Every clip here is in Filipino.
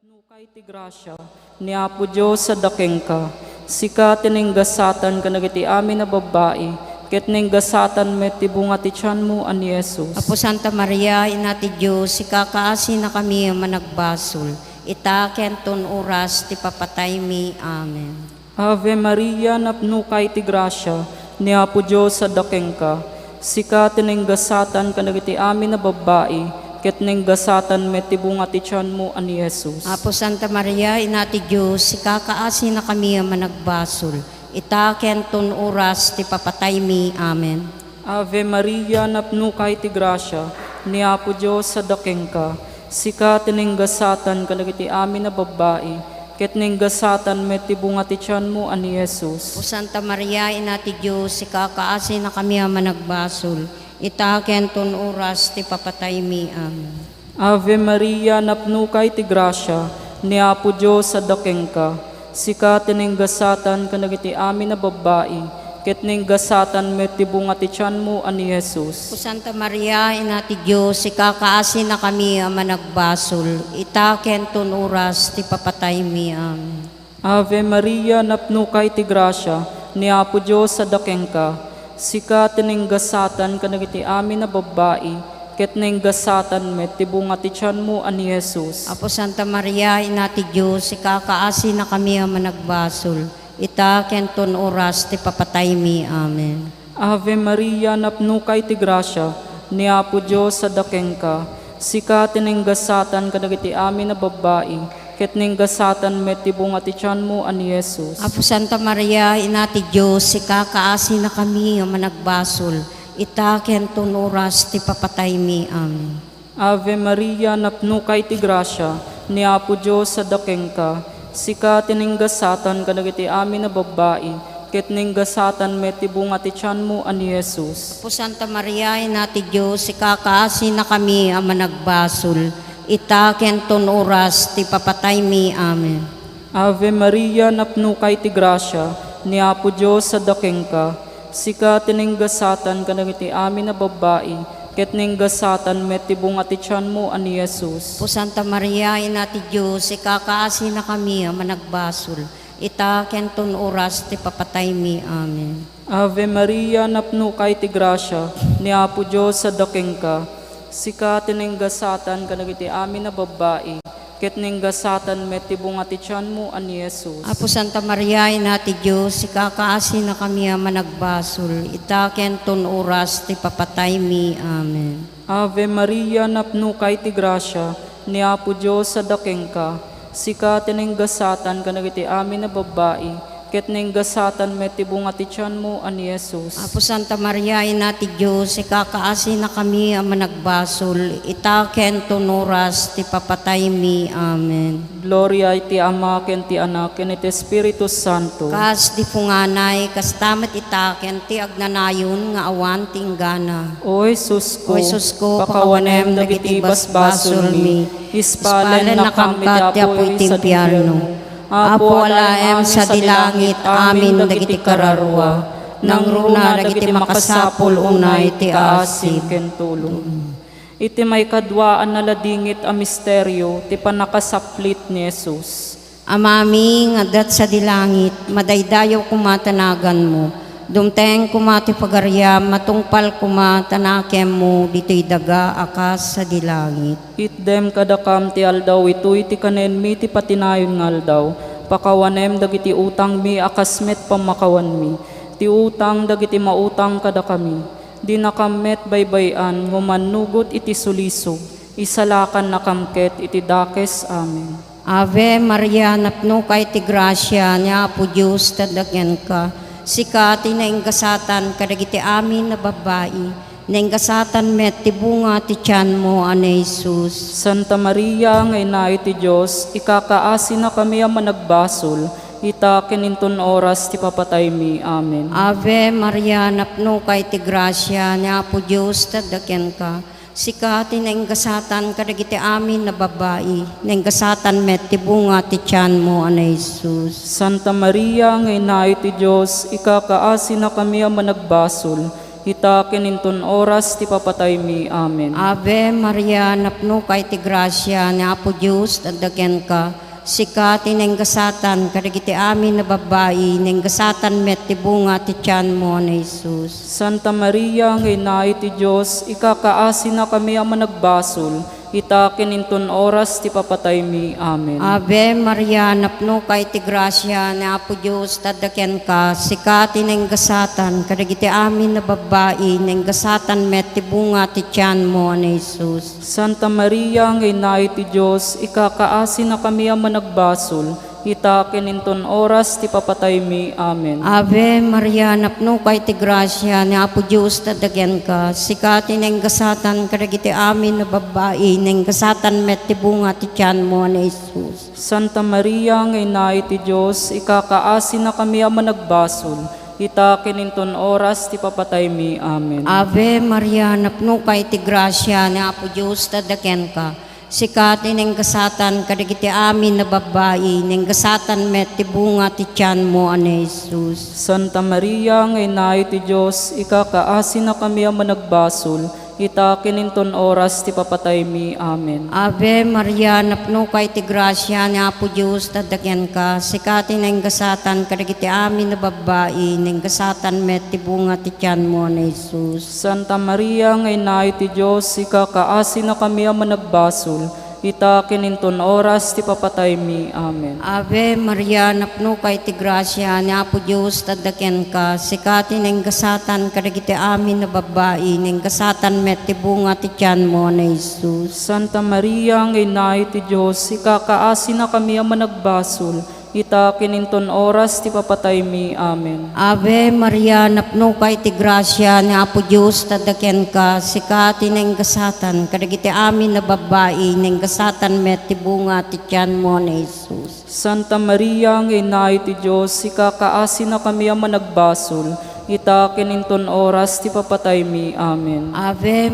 Nukay ti grasya, ni Apo Diyos sa dakeng ka, sika tininggasatan ka nagiti amin na babae, ket ninggasatan met ti bunga ti tiyan mo ani Jesus. Apo Santa Maria, ina ti Diyos, ikakaasi na kami managbasol. Ita kenton oras ti papatay mi. Amen. Ave Maria, napnukay ti grasya, ni Apo Diyos sa dakeng ka, sika tininggasatan ka nagiti amin na babae, ket ninggasatan met ti bunga ti tiyan mo ani Jesus. Apo Santa Maria, ina ti Diyos, ikakaasi na kami managbasol. Ita kenton oras ti papatay mi. Amen. Ave Maria, napnukay ti grasya, ni Apo Diyos sa dakeng ka, sika tininggasatan ka nagiti amin na babae, ket ninggasatan met ti bunga ti tiyan mo ani Jesus. Apo Santa Maria, ina ti Diyos, ikakaasi na kami managbasol. Ita kenton oras ti papatay mi. Amen. Ave Maria, napnukay ti grasya, ni Apo Diyos sa dakeng ka, sika tininggasatan ka nagiti amin na babae, ket ninggasatan met ti bunga ti tiyan mo ani Jesus. Apo Santa Maria, ina ti Diyos, ikakaasi na kami managbasol. Ita kenton oras ti papatay mi. Amen. Ave Maria, napnukay ti grasya, ni Apo Diyos sa dakeng ka, sika tininggasatan ka nagiti amin na babae, ket ninggasatan met ti bunga ti tiyan mo ani Jesus. Apo Santa Maria, ina ti Diyos, ikakaasi na kami managbasol. Ita kenton oras ti papatay mi. Amen. Ave Maria, napnukay ti grasya, ni Apo Diyos sa dakeng ka, sika tininggasatan ka nagiti amin na babae, ket ninggasatan met ti bunga ti tiyan mo ani Jesus. Apo Santa Maria, ina ti Diyos, ikakaasi na kami managbasol. Ita kenton oras ti papatay mi. Amen. Ave Maria, napnukay ti grasya, ni Apo Diyos sa dakeng ka, sika tininggasatan ka nagiti amin na babae, ket ninggasatan met ti bunga ti tiyan mo ani Jesus. Apo Santa Maria, ina ti Diyos, ikakaasi na kami managbasol. Ita kenton oras ti papatay mi. Amen. Ave Maria, napnukay ti grasya, ni Apo Diyos sa dakeng ka, sika tininggasatan ka nagiti amin na babae, ket ninggasatan met ti bunga ti tiyan mo ani Jesus. Apo Santa Maria, ina ti Diyos, ikakaasi na kami managbasol. Ita kenton oras ti papatay mi. Amen. Ave Maria, napnukay ti grasya, ni Apo Diyos sa dakeng ka, sika tininggasatan ka nagiti amin na babae, ket ninggasatan met ti bunga ti tiyan mo ani Jesus. Apo Santa Maria, ina ti Diyos, ikakaasi na kami managbasol. Ita kenton oras ti papatay mi. Amen. Ave Maria, napnukay ti grasya, ni Apo Diyos sa dakeng ka, sika tininggasatan ka nagiti amin na babae, ket ninggasatan met ti bunga ti tiyan mo ani Jesus. Apo Santa Maria, ina ti Diyos, ikakaasi na kami managbasol. Ita kenton oras ti papatay mi. Amen. Gloria iti Ama ken ti Anak ken iti Espiritu Santo. Kas di punganay, kas tamat itaken ti agnanayon nga awan tinggana. O Jesus ko, O Jesus ko, pakawanem dagiti basbasol mi, ispalen na kami ti apoy sa impyerno. Apo alaem sa dilangit, amin dagiti kararwa. Nang runa dagiti makasapol unay ti asig. ken tulong. Iti may kadwaan na ladingit a misteryo, ti panakasaplit ni Jesus. Amami nga dat sa dilangit, madaydayaw kumatanagan mo. Dumteng kumati pagaryam, matungpal kumatanakem mo, dito'y daga akas sa dilangit. Itdem kadakam ti aldaw, ito'y ti kanen mi ti patinayon nga aldaw. Pakawanem dagiti utang mi, akasmet pamakawan mi. Ti utang dagiti mautang kada kami. Di nakamet baybayan, ngumanugot iti sulisog. Isalakan nakamket iti dakes. Amen. Ave Maria, napnukay ti grasya, niya po Diyos, tadagyan ka. Sika ti nainggasatan kadagiti amin na babae, nainggasatan met ti bunga ti tiyan mo ani Jesus. Santa Maria, ngay na iti Diyos, ikakaasi na kami ang managbasol. Ita kininton oras ti papatay mi. Amen. Ave Maria, napnukay ti grasya, niya po Diyos, tadagyan ka. Sika ti nainggasatan kadagiti amin na babae, nainggasatan met ti bunga ti tiyan mo ani Jesus. Santa Maria, ngay na iti Diyos, ikakaasi na kami ang managbasol. ita kininton oras ti papatay mi. Amen. Ave Maria, napno kay ti grasya, ni Apo Diyos, tadagyan ka. Sika tinenggasatan, kadagiti amin na babae, nenggasatan met ti bunga ti tiyan mo na Jesus. Santa Maria, ngay naay ti Diyos, ikakaasi na kami ang managbasol, ita kininton oras ti papatay mi. Amen. Ave Maria, napno kay ti grasya, ni Apo Diyos, tadagyan ka. Sika tinenggasatan, kadagiti amin na babae, nenggasatan met ti bunga ti tiyan mo na Jesus. Santa Maria, ngay naay ti Diyos, ikakaasi na kami ang managbasol, ita kininton oras ti papatay mi. Amen. Ave Maria, napno kay ti grasya, ni Apo Diyos, tadagyan ka. Sika tinenggasatan, kadagiti amin na babae, nenggasatan met ti bunga ti tiyan mo na Jesus. Santa Maria, ngay naay ti Diyos, ikakaasi na kami ang managbasol, ita kininton oras ti papatay mi. Amen. Ave Maria, napno kay ti grasya, ni Apo Diyos, tadagyan ka. Sika tinenggasatan, kadagiti amin na babae, nenggasatan met ti bunga ti tiyan mo na Jesus. Santa Maria, ngay naay ti Diyos, ikakaasi na kami ang managbasol, ita kininton oras ti papatay mi. Amen. Ave Maria, napno kay ti grasya, ni Apo Diyos, tadagyan ka. Sika tinenggasatan, kadagiti amin na babae, nenggasatan met ti bunga ti tiyan mo na Jesus. Santa Maria, ngay naay ti Diyos, ikakaasi na kami ang managbasol, ita kininton oras ti papatay mi. Amen. Ave Maria, napno kay ti grasya, ni Apo Diyos, tadagyan ka. Sika tinenggasatan, kadagiti amin na babae, nenggasatan met ti bunga ti tiyan mo na Jesus. Santa Maria, ngay naay ti Diyos, ikakaasi na kami ang managbasol, ita kininton oras ti papatay mi. Amen. Ave Maria, napno kay ti grasya, ni Apo Diyos, tadagyan ka. Sika tinenggasatan, kadagiti amin na babae, nenggasatan met ti bunga ti tiyan mo na Jesus. Santa Maria, ngay naay ti Diyos, ikakaasi na kami ang managbasol, ita kininton oras ti papatay mi. Amen. Ave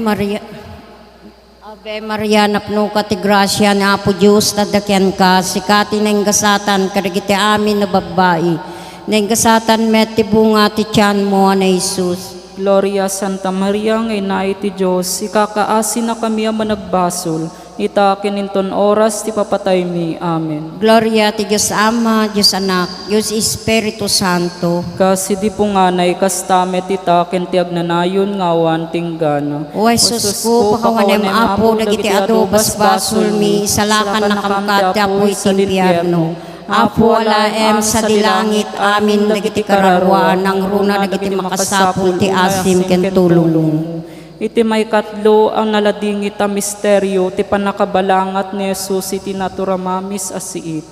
Maria, napno ka ti grasya, ni Apo Diyos, tadagyan ka. Sika tinenggasatan, kadagiti amin na babae, nenggasatan met ti bunga ti tiyan mo na Jesus. Gloria Santa Maria, ngay naay ti Diyos, ikakaasi na kami ang managbasol, ita kininton oras ti papatay mi. Amen. Gloria ti Diyos Ama, Diyos Anak, Diyos Espiritu Santo. Kasi di po nga na ikastamet ita kenti agnanayon ngawan tinggana. O Jesus ko, pakawanem apo, dagiti ado basbasol mi, salakan na kamkat, apoy ti impyerno. Apo alaem sa dilangit, amin dagiti kararwa, nang runa dagiti makasapul ti asim ken tulong. Iti may katlo ang naladingit a misteryo ti panakabalangat ni Jesus iti naturamamis asiit.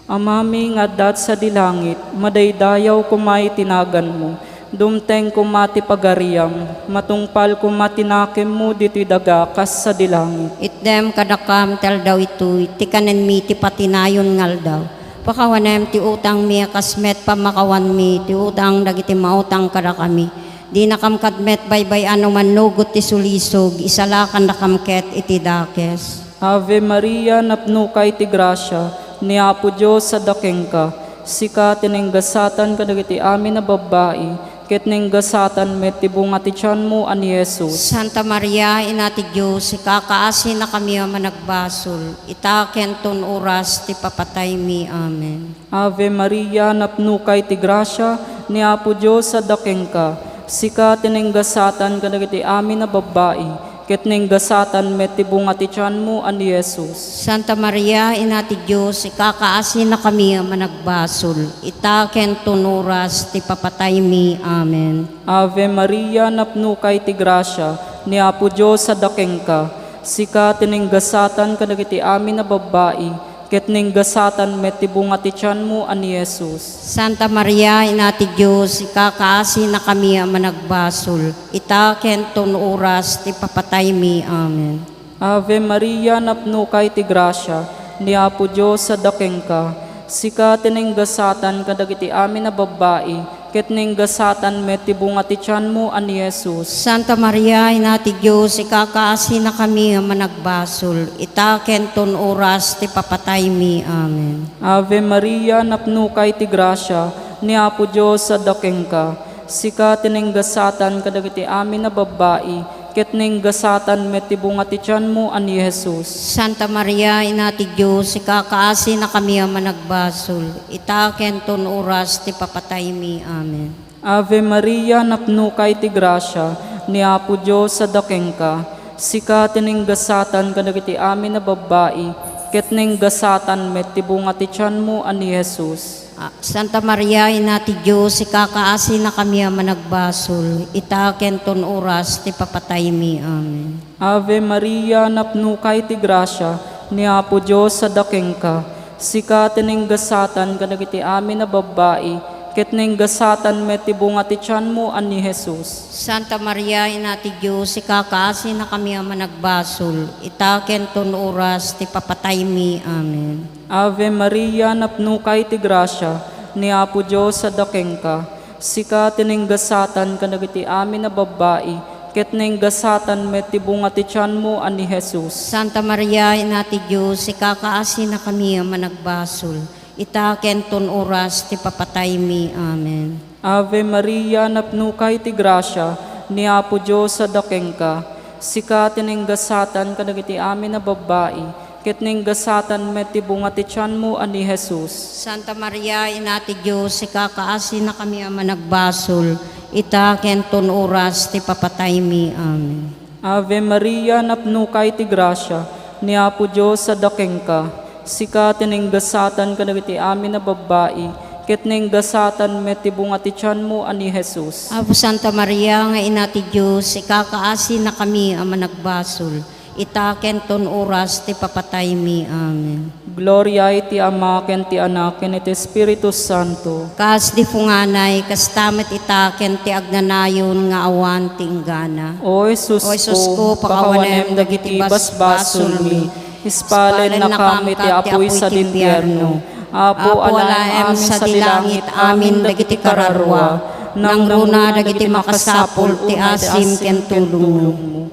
Amami nga dat sa dilangit, madaydayaw kumay tinagan mo. Dumteng kumati pagariam, matungpal kumatinakim mo diti daga kas sa dilangit. Itdem kadakam tel daw ito'y, ti kanen mi ti patinayon ngal daw. Pakawanem ti utang mi kasmet pamakawan mi, ti utang dagiti mautang kada kami. Di nakamkadmet baybay ano man nugot ti sulisog, isalakan nakamket iti dakes. Ave Maria, napno kay ti grasya, ni Apo Diyos sa dakeng ka. Sika tinenggasatan kadagiti amin na babae, ket nenggasatan met ti bunga ti tiyan mo ani Jesus. Santa Maria, ina ti Diyos, ikakaasi na kami ang managbasol. Itaken ton oras ti papatay mi. Amen. Ave Maria, napno kay ti grasya, ni Apo Diyos sa dakeng ka. Sika tinenggasatan kadagiti amin na babae, ket nenggasatan met ti bunga ti tiyan mo ani Jesus. Santa Maria, ina ti Diyos, ikakaasi na kami ang managbasol. Itaken ton oras ti papatay mi. Amen. Ave Maria, napno kay ti grasya, ni Apo Diyos sa dakeng ka. Sika tinenggasatan kadagiti amin na babae, ket nenggasatan met ti bunga ti tiyan mo ani Jesus. Santa Maria, ina ti Diyos, ikakaasi na kami ang managbasol. Itaken ton oras ti papatay mi. Amen. Ave Maria, napno kay ti grasya, ni Apo Diyos sa dakeng ka. Sika tinenggasatan kadagiti amin na babae, ket nenggasatan met ti bunga ti tiyan mo ani Jesus. Santa Maria, ina ti Diyos, ikakaasi na kami ang managbasol. Itaken ton oras ti papatay mi. Amen. Ave Maria, napno kay ti grasya, ni Apo Diyos sa dakeng ka. sika tinenggasatan kadagiti amin na babae, ket nenggasatan met tibunga ti tiyan mo ani Jesus. Santa Maria, Ina ti Diyos, ikakaasi na kami ang managbasol. Itaken ton oras ti papatay mi. Amen. Ave Maria, napno kay ti grasya, ni Apo Diyos sa dakeng ka, sika tinenggasatan kadagiti amin na babae, ket nenggasatan met tibunga ti tiyan mo ani Jesus. Santa Maria, Ina ti Diyos, ikakaasi na kami ang managbasol. Itaken ton oras ti papatay mi. Amen. Ave Maria, napno kay ti grasya, ni Apo Diyos sa dakeng ka, sika tinenggasatan kadagiti amin na babae, ket nenggasatan met tibunga ti tiyan mo ani Jesus. Santa Maria, Ina ti Diyos, ikakaasi na kami ang managbasol. Itaken ton oras ti papatay mi. Amen. Ave Maria, napno kay ti grasya, ni Apo Diyos sa dakeng ka, sika tinenggasatan kadagiti amin na babae, ket nenggasatan met tibunga ti tiyan mo ani Jesus. Santa Maria, Ina ti Diyos, ikakaasi na kami ang managbasol. Itaken ton oras ti papatay mi. Amen. Ave Maria, napno kay ti grasya, ni Apo Diyos sa dakeng ka, sika tinenggasatan kadagiti amin na babae, ket nenggasatan met tibunga ti tiyan mo ani Jesus. Santa Maria, Ina ti Diyos, ikakaasi na kami ang managbasol. Itaken ton oras ti papatay mi. Amen. Ave Maria, napno kay ti grasya, ni Apo Diyos sa dakeng ka, sika tinenggasatan kadagiti amin na babae, ket nenggasatan met tibunga ti tiyan mo ani Jesus. Apo Santa Maria, nga Ina ti Diyos, ikakaasi na kami ang managbasol. Itaken ton oras ti papatay mi. Amen. Gloria iti Ama ken ti Anak ken iti Espiritu Santo. Kas di funganay, kas tamet itaken ti agnanayon nga awan ti inggana. O Jesus ko, pakawanem dagiti basbasol mi, ispalen na kami ti apoy sa dimbierno. Apo alaem sa dilangit amin dagiti kararwa, nang runa dagiti makasapol ti asim ken tulong mo.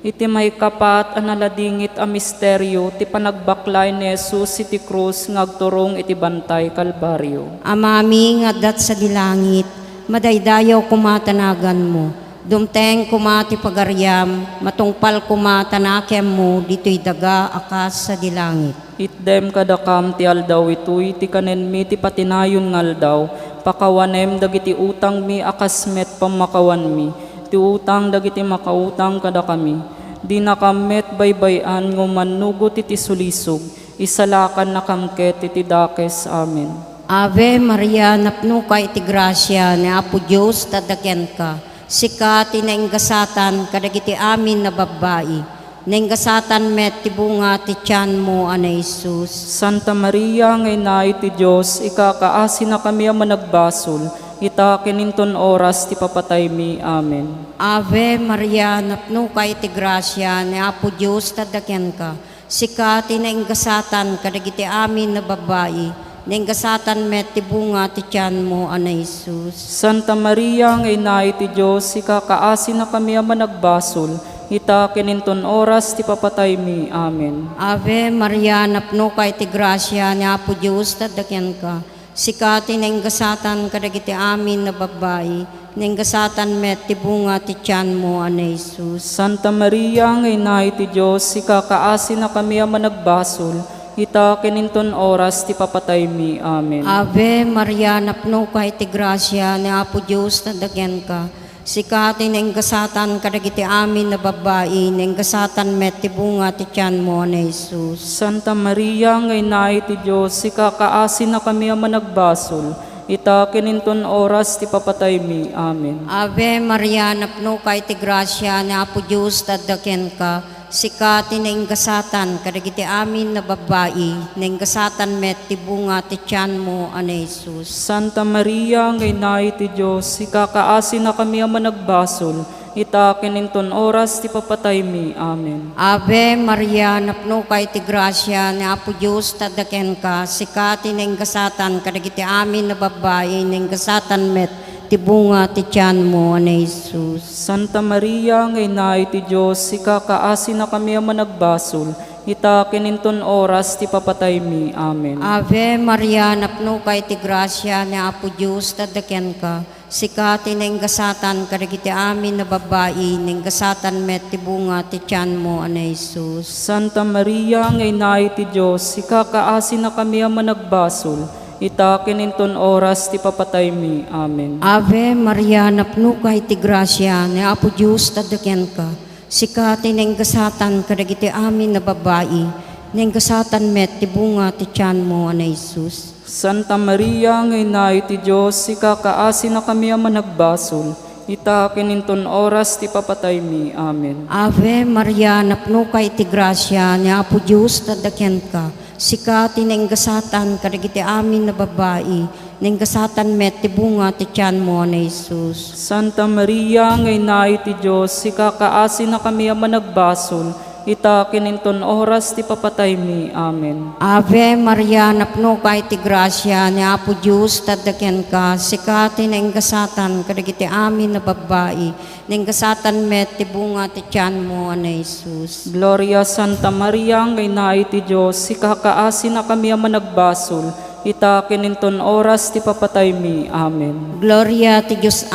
Iti may kapat analadingit a misteryo ti panagbaklay ni Jesus iti krus ngagturong iti bantay kalbaryo. Amami nga dat sa dilangit, madaydayaw kumatanagan mo. Dumteng kumati pagaryam, matungpal kumatanakem mo, dito'y daga akas sa dilangit. Itdem kadakam ti aldaw itoy ti kanen mi ti patinayon ngaldaw, pakawanem dagiti utang mi akasmet pamakawan mi, ti utang dagiti makautang kada kami. Di nakamet baybayan ngo manugot iti sulisog, isalakan na kamket iti dakes. Amen. Ave Maria, napno ka iti grasya ni Apo Diyos tadakyan ka. Sika tinainggasatan kadagiti amin na babae. Nainggasatan met tibunga ti tiyan mo ana Jesus. Santa Maria, ngay na iti Diyos, ikakaasi na kami ang managbasol, ita kininton oras ti papatay mi. Amen. Ave Maria, napno ka iti grasya ni Apo Diyos tadakyan ka. Sika tinainggasatan kadagiti amin na babae. Nainggasatan met tibunga ti tiyan mo ana Jesus. Santa Maria, ngay na iti Diyos, ikakaasi na kami ang managbasol, ita kininton oras ti papatay mi. Amen. Ave Maria, napno ka iti grasya ni Apo Diyos tadakyan ka. Sika tinainggasatan kadagiti amin na babae. Nainggasatan met tibunga ti tiyan mo ana Jesus. Santa Maria, ngay na iti Diyos, ikakaasi na kami ang managbasol, ita kininton oras ti papatay mi. Amen. Ave Maria, napno ka iti grasya ni Apo Diyos tadakyan ka. Sika tinainggasatan kadagiti amin na babae. Nainggasatan met tibunga ti tiyan mo ana Jesus. Santa Maria, ngay na iti Diyos, ikakaasi na kami ang managbasol, ita kininton oras ti papatay mi. Amen. Ave Maria, napno ka iti grasya ni Apo Diyos tadakyan ka. Sika tinainggasatan kadagiti amin na babae. Nainggasatan met tibunga ti tiyan mo ana Jesus. Santa Maria, ngay na iti Diyos, ikakaasi na kami ang managbasol, ita kininton oras ti papatay mi. Amen. Ave Maria, napno ka iti grasya ni Apo Diyos tadakyan ka. Sika tinainggasatan kadagiti amin na babae. Nainggasatan met tibunga ti tiyan mo ana Jesus. Santa Maria, ngay na iti Diyos, ikakaasi na kami ang managbasol, ita kininton oras ti papatay mi. Amen. Ave Maria, napno ka iti grasya ni Apo Diyos tadakyan ka. sikati na ingasatan kadagiti amin na babae, na ingasatan met ti bunga ti tiyan mo, ana Jesus. Santa Maria, ngay naay ti Diyos, ikakaasin na kami ang managbasol, itakin inton oras ti papatay mi. Amen. Ave Maria, napno ka iti grasya, ni Apo Diyos tadakyan ka, sikati na ingasatan kadagiti amin na babae, na ingasatan met ti bunga ti tiyan mo, ana Jesus. Santa Maria, ngay naay ti Diyos, ikakaasin na kami ang managbasol, itakin inton oras ti papatay mi. Amen. Ave Maria, napno ka iti grasya, ni Apo Diyos tadakyan ka, sikati na ingasatan kadagiti amin na babae, na ingasatan met ti bunga ti tiyan mo, ana Jesus. Santa Maria, ngay naay ti Diyos, ikakaasin na kami ang managbasol, itakin inton oras ti papatay mi. Amen. Ave Maria, napno ka iti grasya, ni Apo Diyos tadakyan ka, sikati na ingasatan kadagiti amin na babae, na ingasatan met ti bunga ti tiyan mo, ana Jesus. Gloria Santa Maria, ngay naay ti Diyos, ikakaasin na kami ang managbasol, itakin inton oras ti papatay mi. Amen. Gloria ti Diyos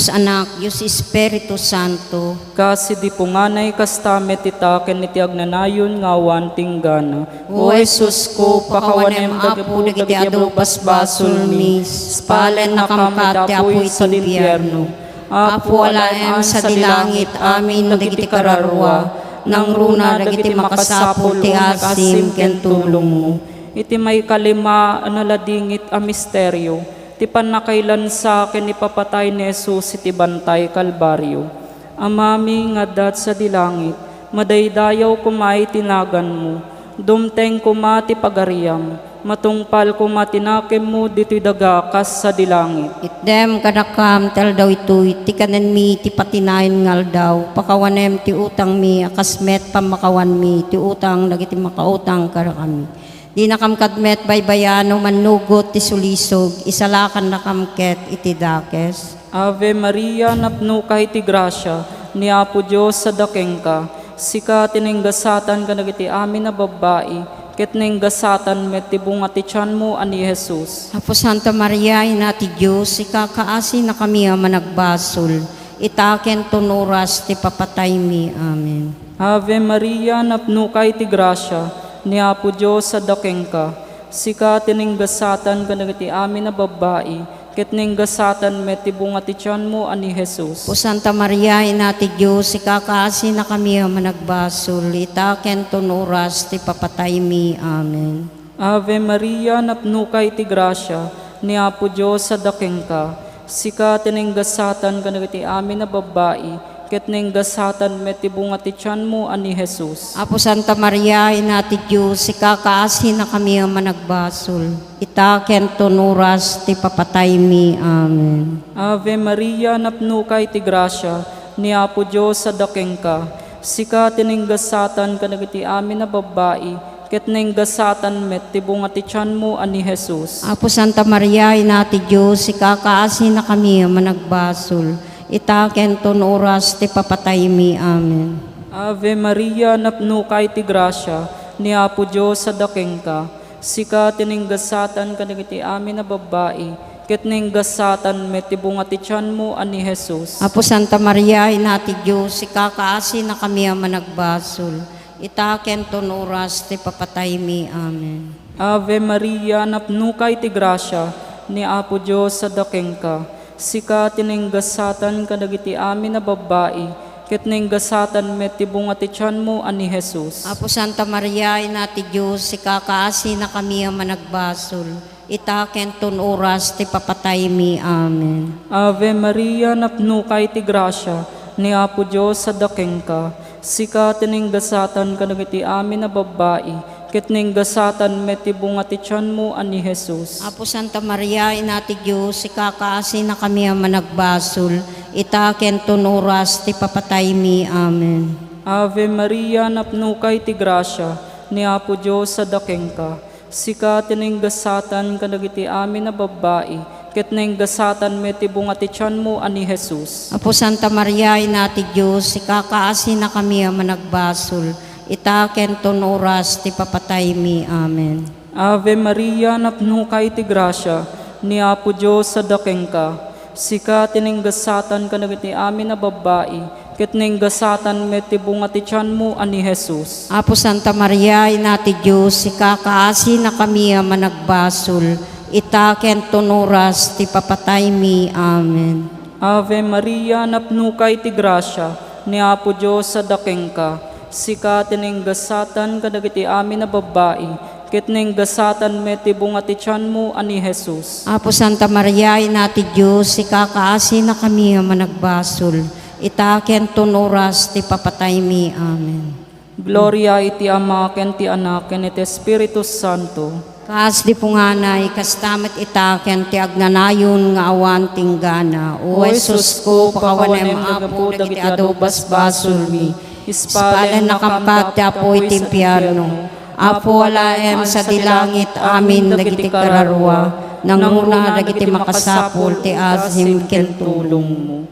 Anak, Diyos Espiritu Santo. Kasi di punganay kastamet itaken iti agnanayon ngawan tinggana. O Jesus ko, pakawanem apo dagiti adu basbasol mi, spalen na kamkat ti apoy sa impyerno. Apo alaem sa dilangit amin dagiti kararwa, nang runa dagiti makasapol ti asim ken tulong mo. Iti may kalima analadingit a misteryo, ti panakailan sa akin ipapatay ni Jesus iti bantay kalbaryo. Amami nga dat sa dilangit, madaydayaw kumay tinagan mo, dumteng kumati pagariam, matungpal kumatinakim mo dito'y dagakas sa dilangit. Itdem kadakam tel daw ito'y ti kanen mi ti patinayon ngal daw, pakawanem ti utang mi akasmet pamakawan mi ti utang dagiti makautang karakami. Di nakamkadmet baybayano manugot ti sulisog, isalakan nakamket iti dakes. Ave Maria, napno ka iti grasya, ni Apo Diyos sa dakeng ka, sika tinenggasatan ka nagiti amin na babae, ket nenggasatan met ti bunga ti tiyan mo ani Jesus. Apo Santa Maria, ina ti Diyos, ikakaasi na kami managbasol, itaken tunuras ti papatay mi. Amen. Ave Maria, napno ka iti grasya, ni Apo Diyos sa dakeng ka, sika tinenggasatan ka nagiti amin na babae, ket nenggasatan met ti bunga ti tiyan mo ani Jesus. O Santa Maria, ina ti Diyos, ikakaasi na kami managbasol, itaken tunuras ti papatay mi. Amen. Ave Maria, napno ka iti grasya, ni Apo Diyos sa dakeng ka, sika tinenggasatan ka nagiti amin na babae, ket nenggasatan met ti bunga ti tiyan mo ani Jesus. Apo Santa Maria, ina ti Diyos, ikakaasi na kami managbasol, itaken tunuras ti papatay mi. Amen. Ave Maria, napno ka iti grasya, ni Apo Diyos sa dakeng ka, sika tinenggasatan ka nagiti amin na babae, ket nenggasatan met ti bunga ti tiyan mo ani Jesus. Apo Santa Maria, ina ti Diyos, ikakaasi na kami managbasol, itaken tunuras ti papatay mi. Amen. Ave Maria, napno ka iti grasya, ni Apo Diyos sa dakeng ka, sika tinenggasatan ka nagiti amin na babae, ket nenggasatan met ti bunga ti tiyan mo ani Jesus. Apo Santa Maria, ina ti Diyos, ikakaasi na kami managbasol, itaken tunuras ti papatay mi. Amen. Ave Maria, napno ka iti grasya, ni Apo Diyos sa dakeng ka, sika tinenggasatan ka dagiti amin na babae, ket nenggasatan met ti bunga ti tiyan mo ani Jesus. Apo Santa Maria, ina ti Diyos, ikakaasi na kami managbasol, itaken tunuras ti papatay mi. Amen. Ave Maria, napno ka iti grasya, ni Apo Diyos sa dakeng ka, sika tinenggasatan ka dagiti amin na babae, ket nenggasatan met ti bunga ti tiyan mo ani Jesus. Apo Santa Maria, ina ti Diyos, ikakaasi na kami managbasol, itaken tunuras ti papatay mi. Amen. Ave Maria, napno ka iti grasya, ni Apo Diyos sa dakeng ka, sika tinenggasatan ka dagiti amin na babae, ket nenggasatan met ti bunga ti tiyan mo ani Jesus. Apo Santa Maria, ina ti Diyos, ikakaasi na kami managbasol, itaken tunuras ti papatay mi. Amen. Ave Maria, napno ka iti grasya, ni Apo Diyos sa dakeng ka, Sika tininggasatan kadagiti amin na babae, ket ninggasatan met ti bunga ti tiyan mo ani Jesus. Apo Santa Maria, ina ti Diyos, ikakaasi na kami managbasol, itaken tunuras ti papatay mi. Amen. Ave Maria, napnukay ti grasya, ni Apo Diyos sa dakeng ka. Sika tininggasatan kadagiti amin na babae, ket ninggasatan met ti bunga ti tiyan mo ani Jesus. Apo Santa Maria, ina ti Diyos, ikakaasi na kami managbasol, itaken tunuras ti papatay mi. Amen. Gloria iti Ama ken ti Anak ken iti Espiritu Santo. Kaas di punganay, kastamat itaken ti agnanayon nga awan tinggana. O Jesus ko, pakawanem apo, dagiti adobas basol mi. Ispalan na kampat ti apoy ti impyerno. Apo alaem sa dilangit amin dagiti kararwa. Nanguna dagiti makasapol ti asim ken tulong mo.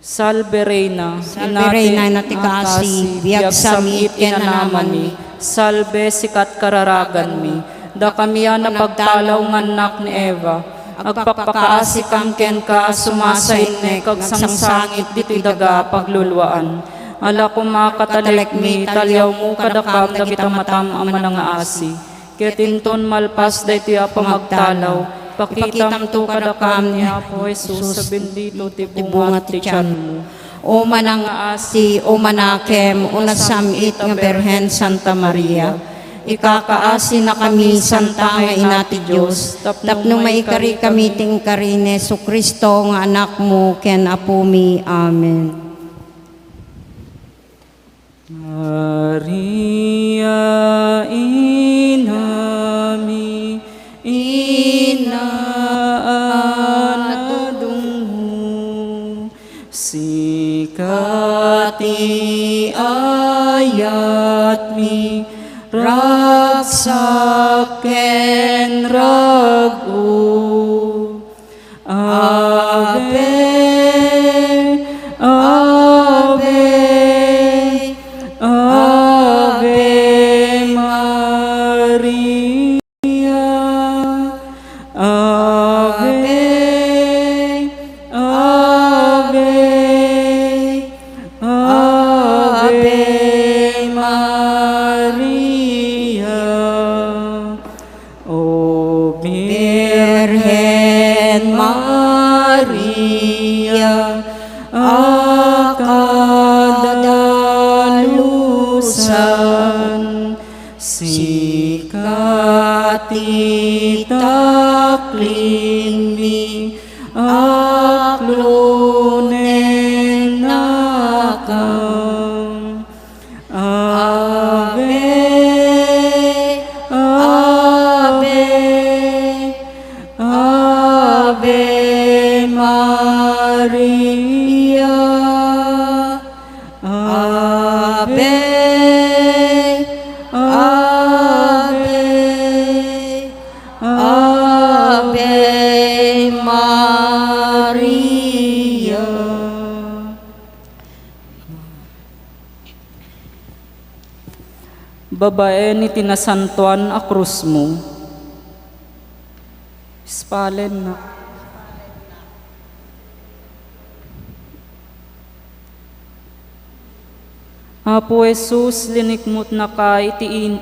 Salve Reina, Salve Reina na ti kaasi, biag samit ken anaman mi. Salve sikat kararagan mi. Da kami na pagtalaw nga anak ni Eva. Agpakpakaasi kang ken ka sumasain ne kag sangsangit dito'y daga pagluluan. Ala kumakataleg mi talyaw mo kadakam dagita matam ang mananga asi. Ketinton malpas daytoy apa magtalaw. Pakitam to kadakam ni Apo Jesus sa bendito ti bunga ti tiyan mo. O manang asi, o manakem, o nasamit nga Berhen Santa Maria. Ikakaasi na kami, Santa nga ina ti Diyos. Tapno maikari kami tingkari ni Jesu Kristo nga anak mo, ken apo mi. Amen. Maria, ina mi, inaanadong sikati ayat mi, ragsak ken ragu. Ave, Ave, Ave Maria, Ave, Ave, Ave Maria. O Birhen Maria, akadalusan, sikati taklin mi, aklunen nakam. Ave, Ave, Ave Maria, Ave, Ave, Ave Maria. Babae ni tinasantuan a krus mo. Ispalen na. Apo Jesus, linikmut na ka iti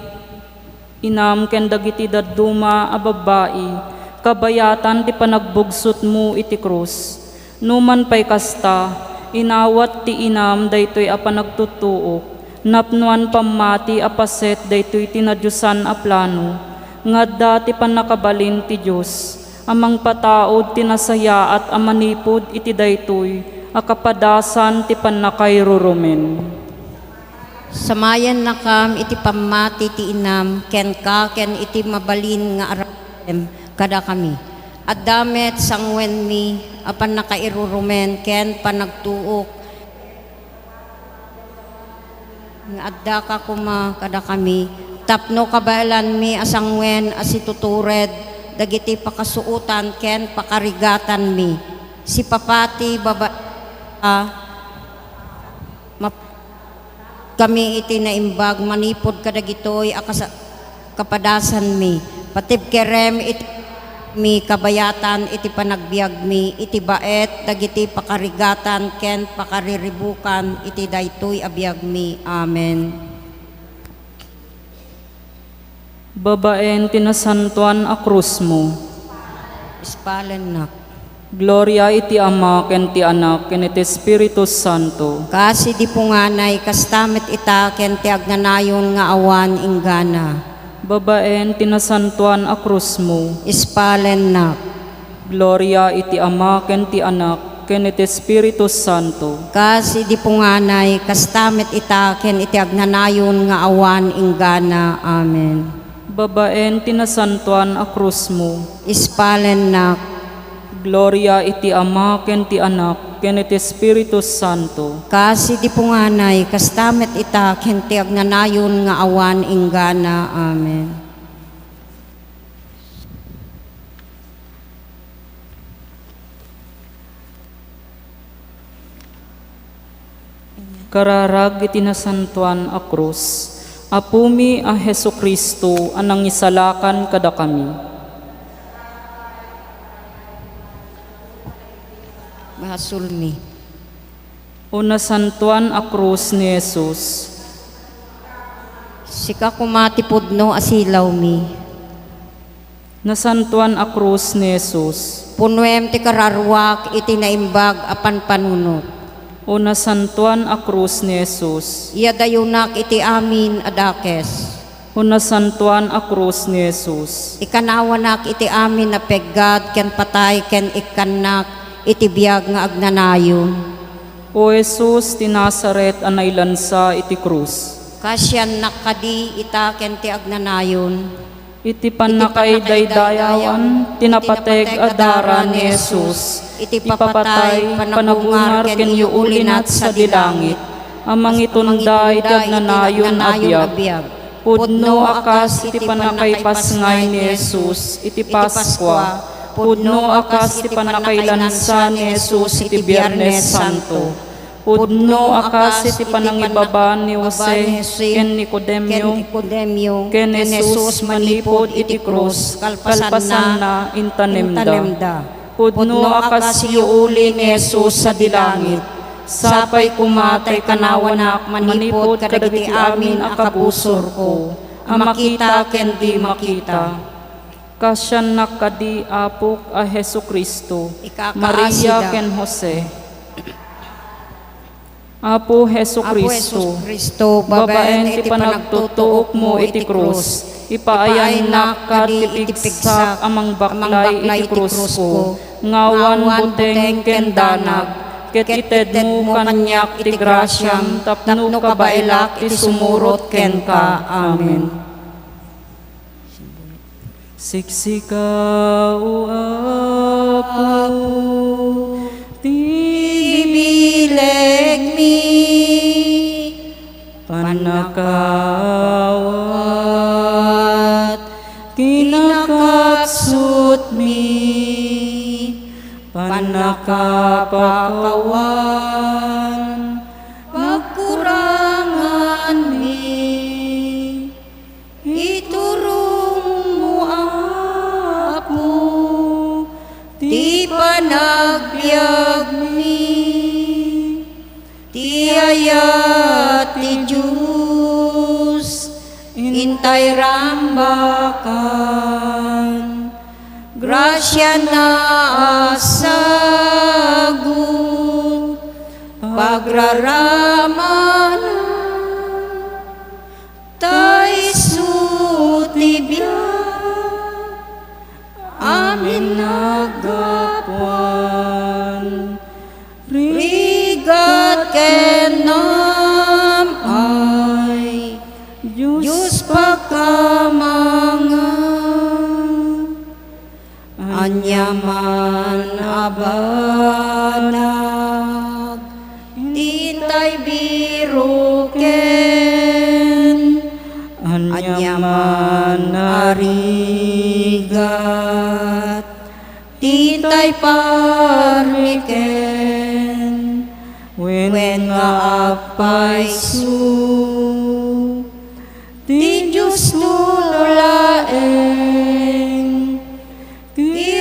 inam ken dagiti dadduma a babae, kabayatan ti panagbugsot mo iti krus. Numan pay kasta, inawat ti inam daytoy a panagtutuok. Napnuan pamati a paset daytoy tinadyusan a plano. Ngadda ti panakabalin ti Dios, amang pataod tinasaya at amanipod iti daytoy, a kapadasan ti panakayrurumen. Samayan na kam iti pamati ti inam, ken ka ken iti mabalin nga arem kada kami. At damet sangwen mi, apan nakairurumen, ken panagtuok, nga adda ka kuma kada kami. Tapno kabalan mi asangwen asitutured, dagiti pakasuutan ken pakarigatan mi. Si papati baba kami iti naimbag manipod kadagitoy akasa kapadasan mi. Patib kerem iti mi kabayatan iti panagbiag mi iti baet dagiti pakarigatan ken pakariribukan iti daytoy abiyag mi. Amen. Babaen tinasantuan a krus mo. Ispalen nak. Gloria iti Ama ken ti Anak ken iti Espiritu Santo. Kasi di punganay kastamit ita ken ti agnanayon nga awan inggana. Babaen tinasantuan a krus mo. Ispalen nak. Gloria iti Ama ken ti Anak ken iti Espiritu Santo. Kasi di punganay kastamit ita ken iti agnanayon nga awan inggana. Amen. Babaen tinasantuan a krus mo. Ispalen nak. Gloria iti Ama ken ti Anak ken iti Espiritu Santo. Kasi di punganay kastamit ita ken ti agnanayon nga awan inggana. Amen. Kararag iti nasantuan a krus. Apumi a Hesu Kristo anang isalakan kada kami. Masulmi. Una santuan a krus ni Jesus. Sika kumatipudno asilaw mi. Nasantuan a krus ni Jesus. Punuem ti kararwak iti naimbag apan panunot. Una santuan a krus ni Jesus. Iyadayunak iti amin adakes. Una santuan a krus ni Jesus. Ikanawanak iti amin na peggad ken patay ken ikanak iti biyag nga agnanayon. O Jesus ti Nazaret anay lansa iti krus. Kasyan nakadi ita ken ti agnanayon. Iti panakay daydayawan tinapateg adara ni Jesus. Iti papatay panabungar ken yuulinat sa dilangit. Amang itunda iti agnanayon abiyag. Pudno akas iti panakay pasngay ni Jesus iti Paskwa. Pudno akas iti panakailansa ni Jesus iti Biyernes Santo. Pudno akas iti panangibaba ni Jose ken Nicodemio ken Jesus manipod iti krus kalpasan na intanemda. Pudno akas yuuli ni Jesus sa dilangit. Sapay kumatay kanawanak manipod kadagiti amin a kabusor ko. Makita ken di makita. Kasyan nakadi apok a Hesu Kristo, Maria ken Jose. Apo Hesu Kristo, babaen ti panagtutuok mo iti krus, ipaayan nakat ti pigsak amang baklay iti krus ko, ngawan buteng ken danag, ket ited mo kanyak ti grasyam, tapno kabailak ti sumurot ken ka. Amen. Siksikaw Apo, Tibileg mi panakawat, kinakatsut mi panakapakawan, pagkurangan mi iturong mo Apo ti panagbiag mi ti ayat ti Diyos intay rambakan grasya na asagun pagraraman tay sutibyan amin nagapuan rigat kenam ay Diyos pagkamangan anyaman abanag tintay biruken anyaman narigat tintay parmiken when nga apay su ti Diyos nulaeng ti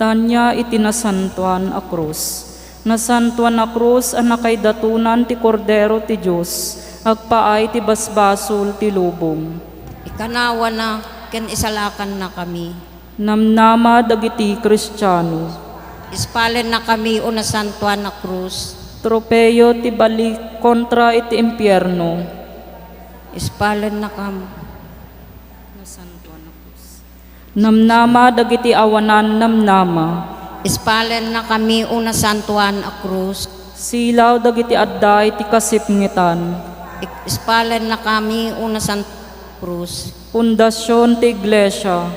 Tanya itinasantuan a krus. Nasantuan a krus ang nakaidatunan ti kordero ti Diyos, agpaay ti basbasol ti lubong. Ikanawa na, ken isalakan na kami. Namnama dagiti Kristiyano. Ispalen na kami una santuan na krus. Tropeyo ti balik kontra iti impyerno. Ispalen na kami. Namnama dagiti awanan namnama. Ispalen na kami una santuan a krus. Silaw dagiti adda iti kasipngitan. Ispalen na kami una santuan krus. Pundasyon ti iglesia.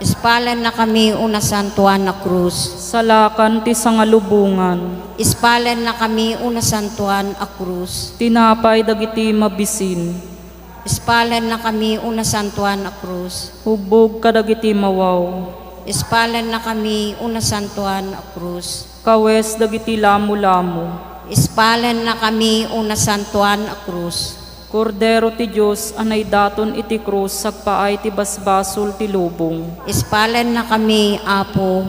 Ispalen na kami una santuan na krus. Salakan ti sangalubungan. Ispalen na kami una santuan a krus. Tinapay dagiti mabisin. Ispalen na kami una santuan a krus. Hubog kadagiti mawaw. Ispalen na kami una santuan a krus. Kawes dagiti lamu-lamu. Ispalen na kami una santuan a krus. Kordero ti Diyos anay daton iti krus sagpaay ti basbasol ti lubong. Ispalen na kami, Apo.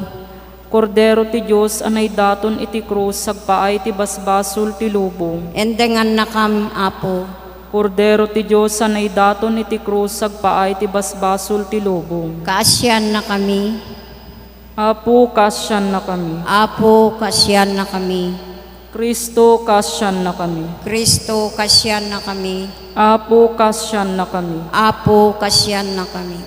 Kordero ti Diyos anay daton iti krus sagpaay ti basbasol ti lubong. Endengan na kam, Apo. Kordero ti Diyos anay daton iti krus sagpaay ti basbasol ti lubong. Kaasyan na kami. Apo kasyan na kami. Apo, kasyan na kami. Kristo kasyan na kami. Kristo, kasyan na kami. Apo kasyan na kami. Apo, kasyan na kami.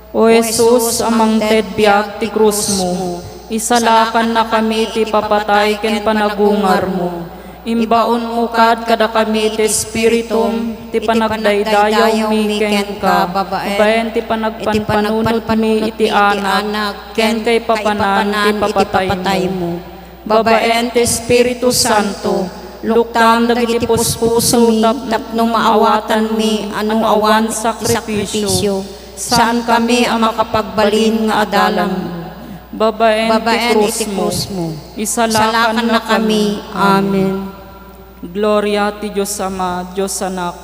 O Jesus, amang tedbiag ti krus mo, isalakan na kami ti papatay ken panagungar mo. Imbaon mo kad kada kami ti Espiritum, ti panagdaydayaw mi ken ka, babaen ti panagpanpanunot mi iti anak, ken kay papanan ti papatay mo. Babaen ti Espiritu Santo, luktam dagiti puspuso tapno maawatan mi anong awan sakripisyo, saan kami ang makapagbalin nga adalan. Babaen ti krus mo, isalakan na kami. Amen. Gloria ti Diyos Ama, Diyos Anak,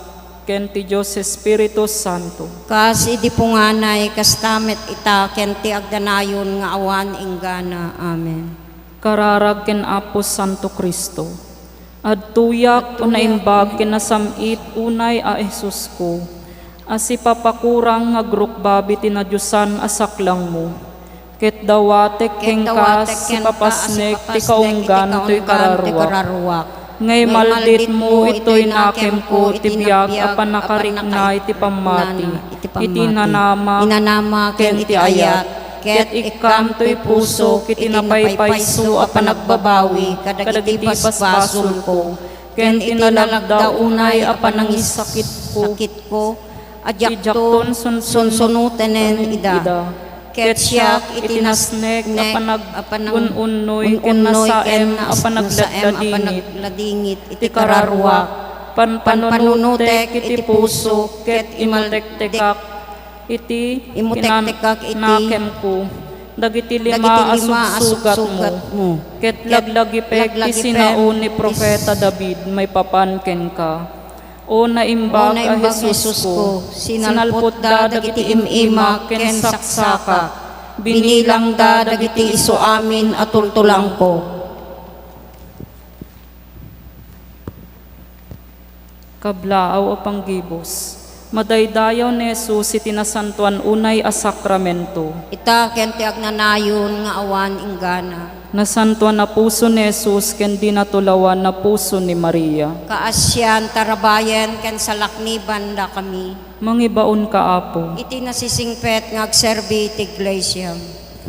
ken ti Diyos Espiritu Santo. Kas idi punganay, kastamet ita, ken ti agdanayon nga awan inggana. Amen. Kararag ken Apo Santo Kristo. Adtuyak unaimbag kinasamit unay a Jesus ko. Asi papakurang nga grukbabi tinadyusan asaklang mo. Ket dawatek ken kas si papasnek ti kaunggan to'y kararwa. Ngay maldit mo ito'y nakem ko ti biyag apan nakariknay ti pamati. Iti inanama ken ti ayat. Ket ikam to'y puso, kit inapaypayso a panagbabawi, kadagiti basbasol ko. Ken tinalagda unay a panangisakit ko, adjakton sunsunutenen ida. Ket siyak itinasnek a panagununnoy, ken nasaem a panagladladingit, iti kararwa. Panpanunutek iti puso, ket imaltektekak, iti imutektekak iti nakem ko dagiti lima asugsugat mo ket laglagipek ti sinaon ni Propeta David may papanken ka o naimbag a Jesus ko sinalpot da dagiti imima ken saksaka binilang da dagiti isu amin at tultulang ko. Kablaaw o panggibos. Madaydayaw ni Jesus itinasantuan unay a sakramento. Ita ken ti agnanayon nga awan inggana. Nasantuan na puso ni Jesus ken di natulawan na puso ni Maria. Kaasyan tarabayen ken salakniban da kami. Mangibaon ka Apo. Iti nasisingpet nga agserbi ti iglesia.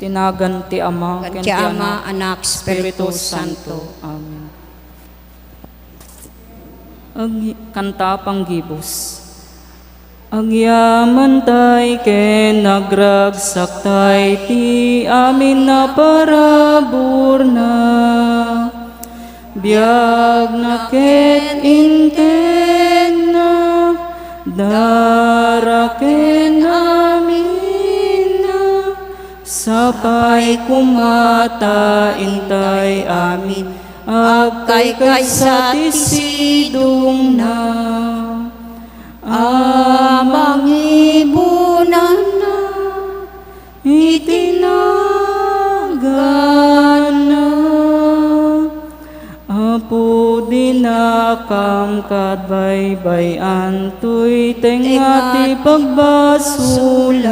Tinagan ti Ama Ken ti Ama, Anak, Espiritu Santo. Amen. Ang kanta panggibos. Agyaman tay ken nagragsak tay ti amin na parabur na biag na ket inten na daraken amin na sapay kumata intay amin agkay sa tisidong na amangibunan na itinagan inakam kadbaybayan tuy tengati pagbasulan.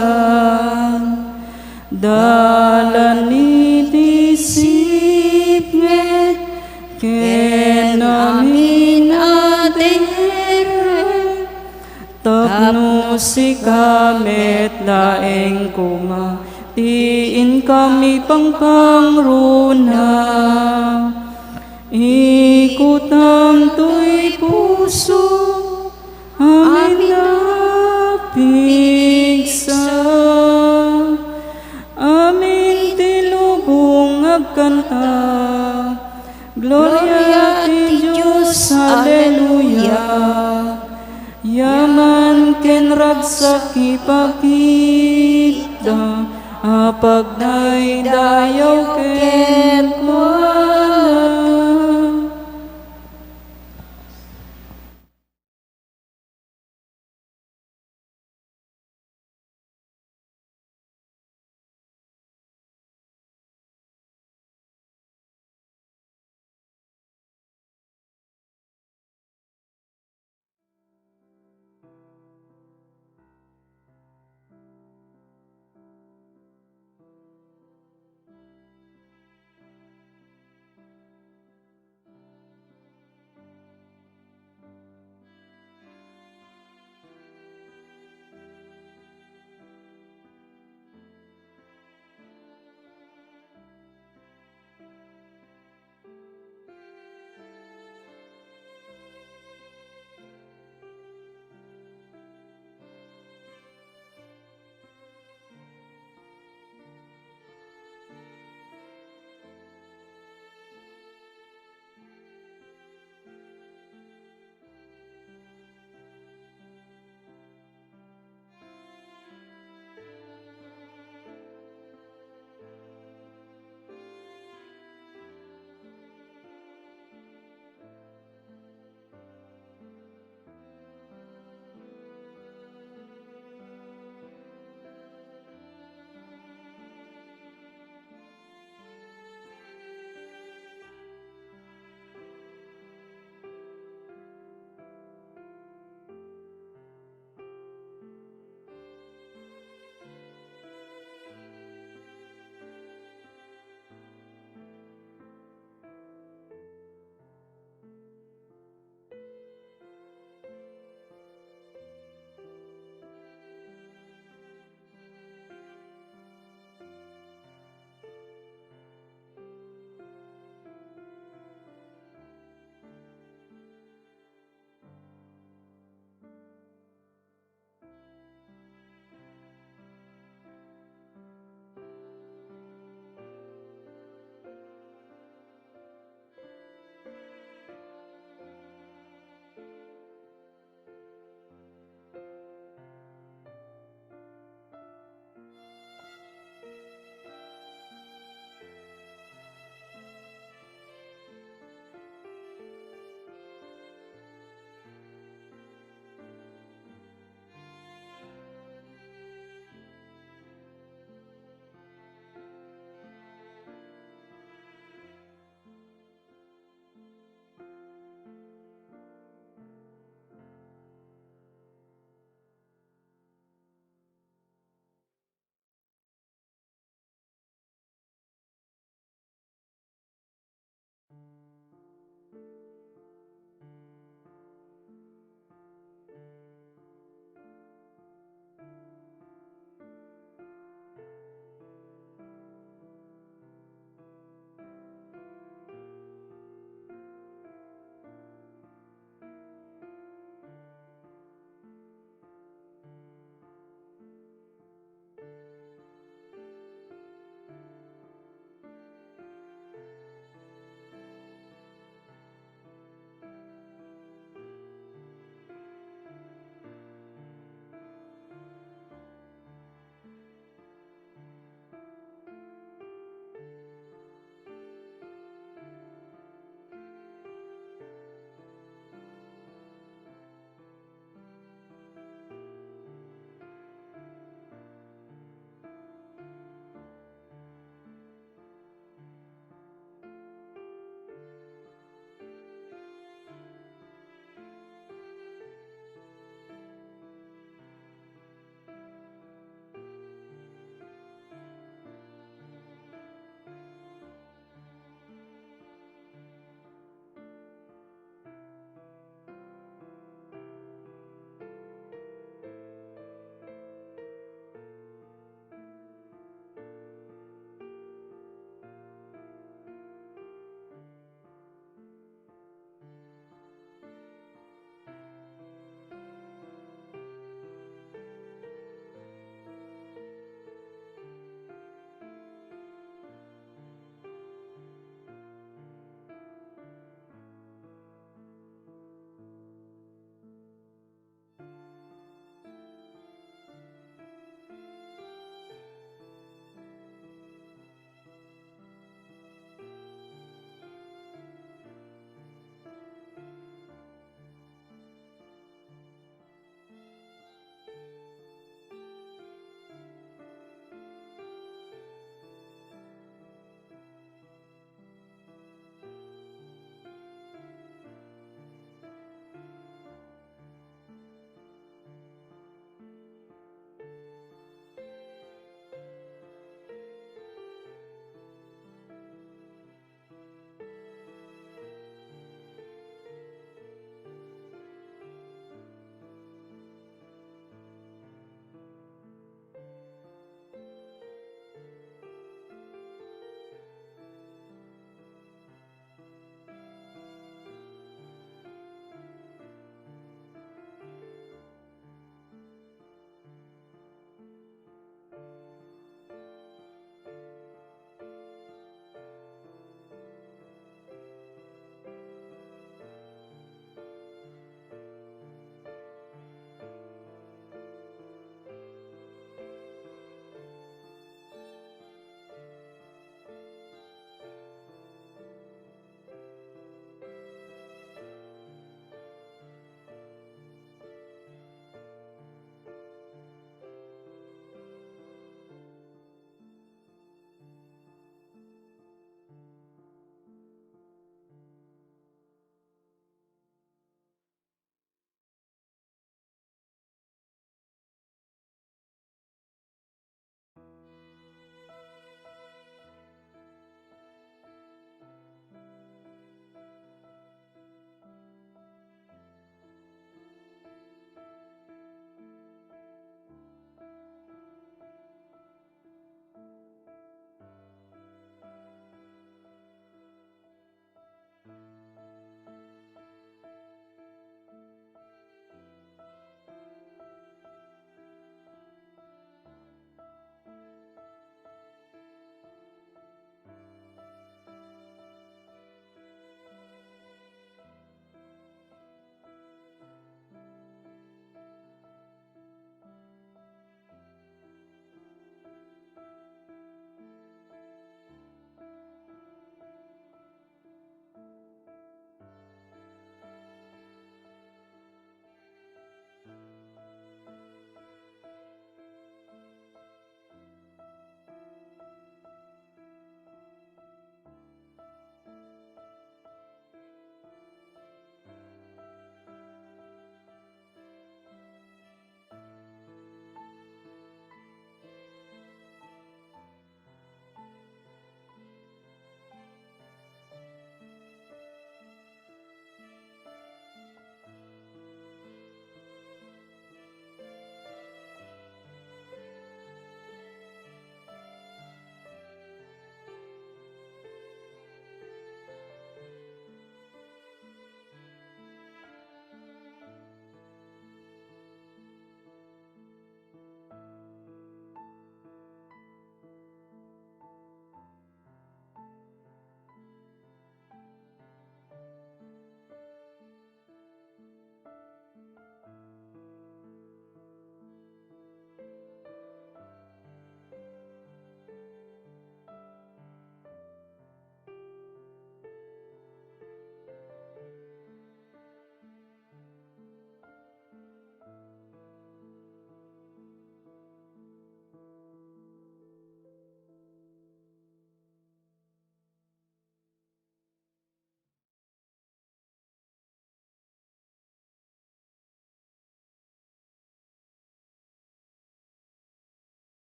Dalan iti sipnget ken amin atere tapno si kamet laeng kuma tiin kami pangkangruna ikutang tuy puso amin napigsa amin tilubong agkanta Gloria ti Diyos, Alleluia. Yaman ken ragsak ipakita, apag daydayaw ken kuala.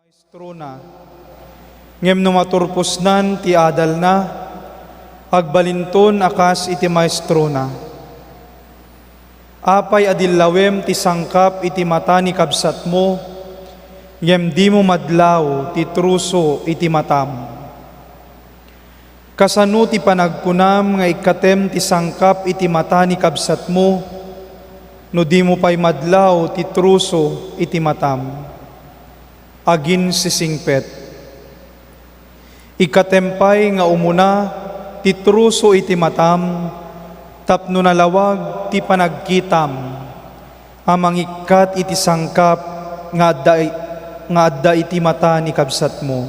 Maestro na, ngem no maturpos ti adal na, agbalinton akas iti maestro na. Apay adillawem ti sangkap iti mata ni kabsat mo, ngem di mo madlaw ti truso iti matam. Kasano ti panagkunam nga ikatem ti sangkap iti mata ni kabsat mo, no di mo pay madlaw ti truso iti matam. Agin sisingpet. Ikatempay nga umuna, ti truso iti matam, tapno nalawag ti panagkitam, amang ikat iti sangkap nga adda iti mata ni kabsat mo.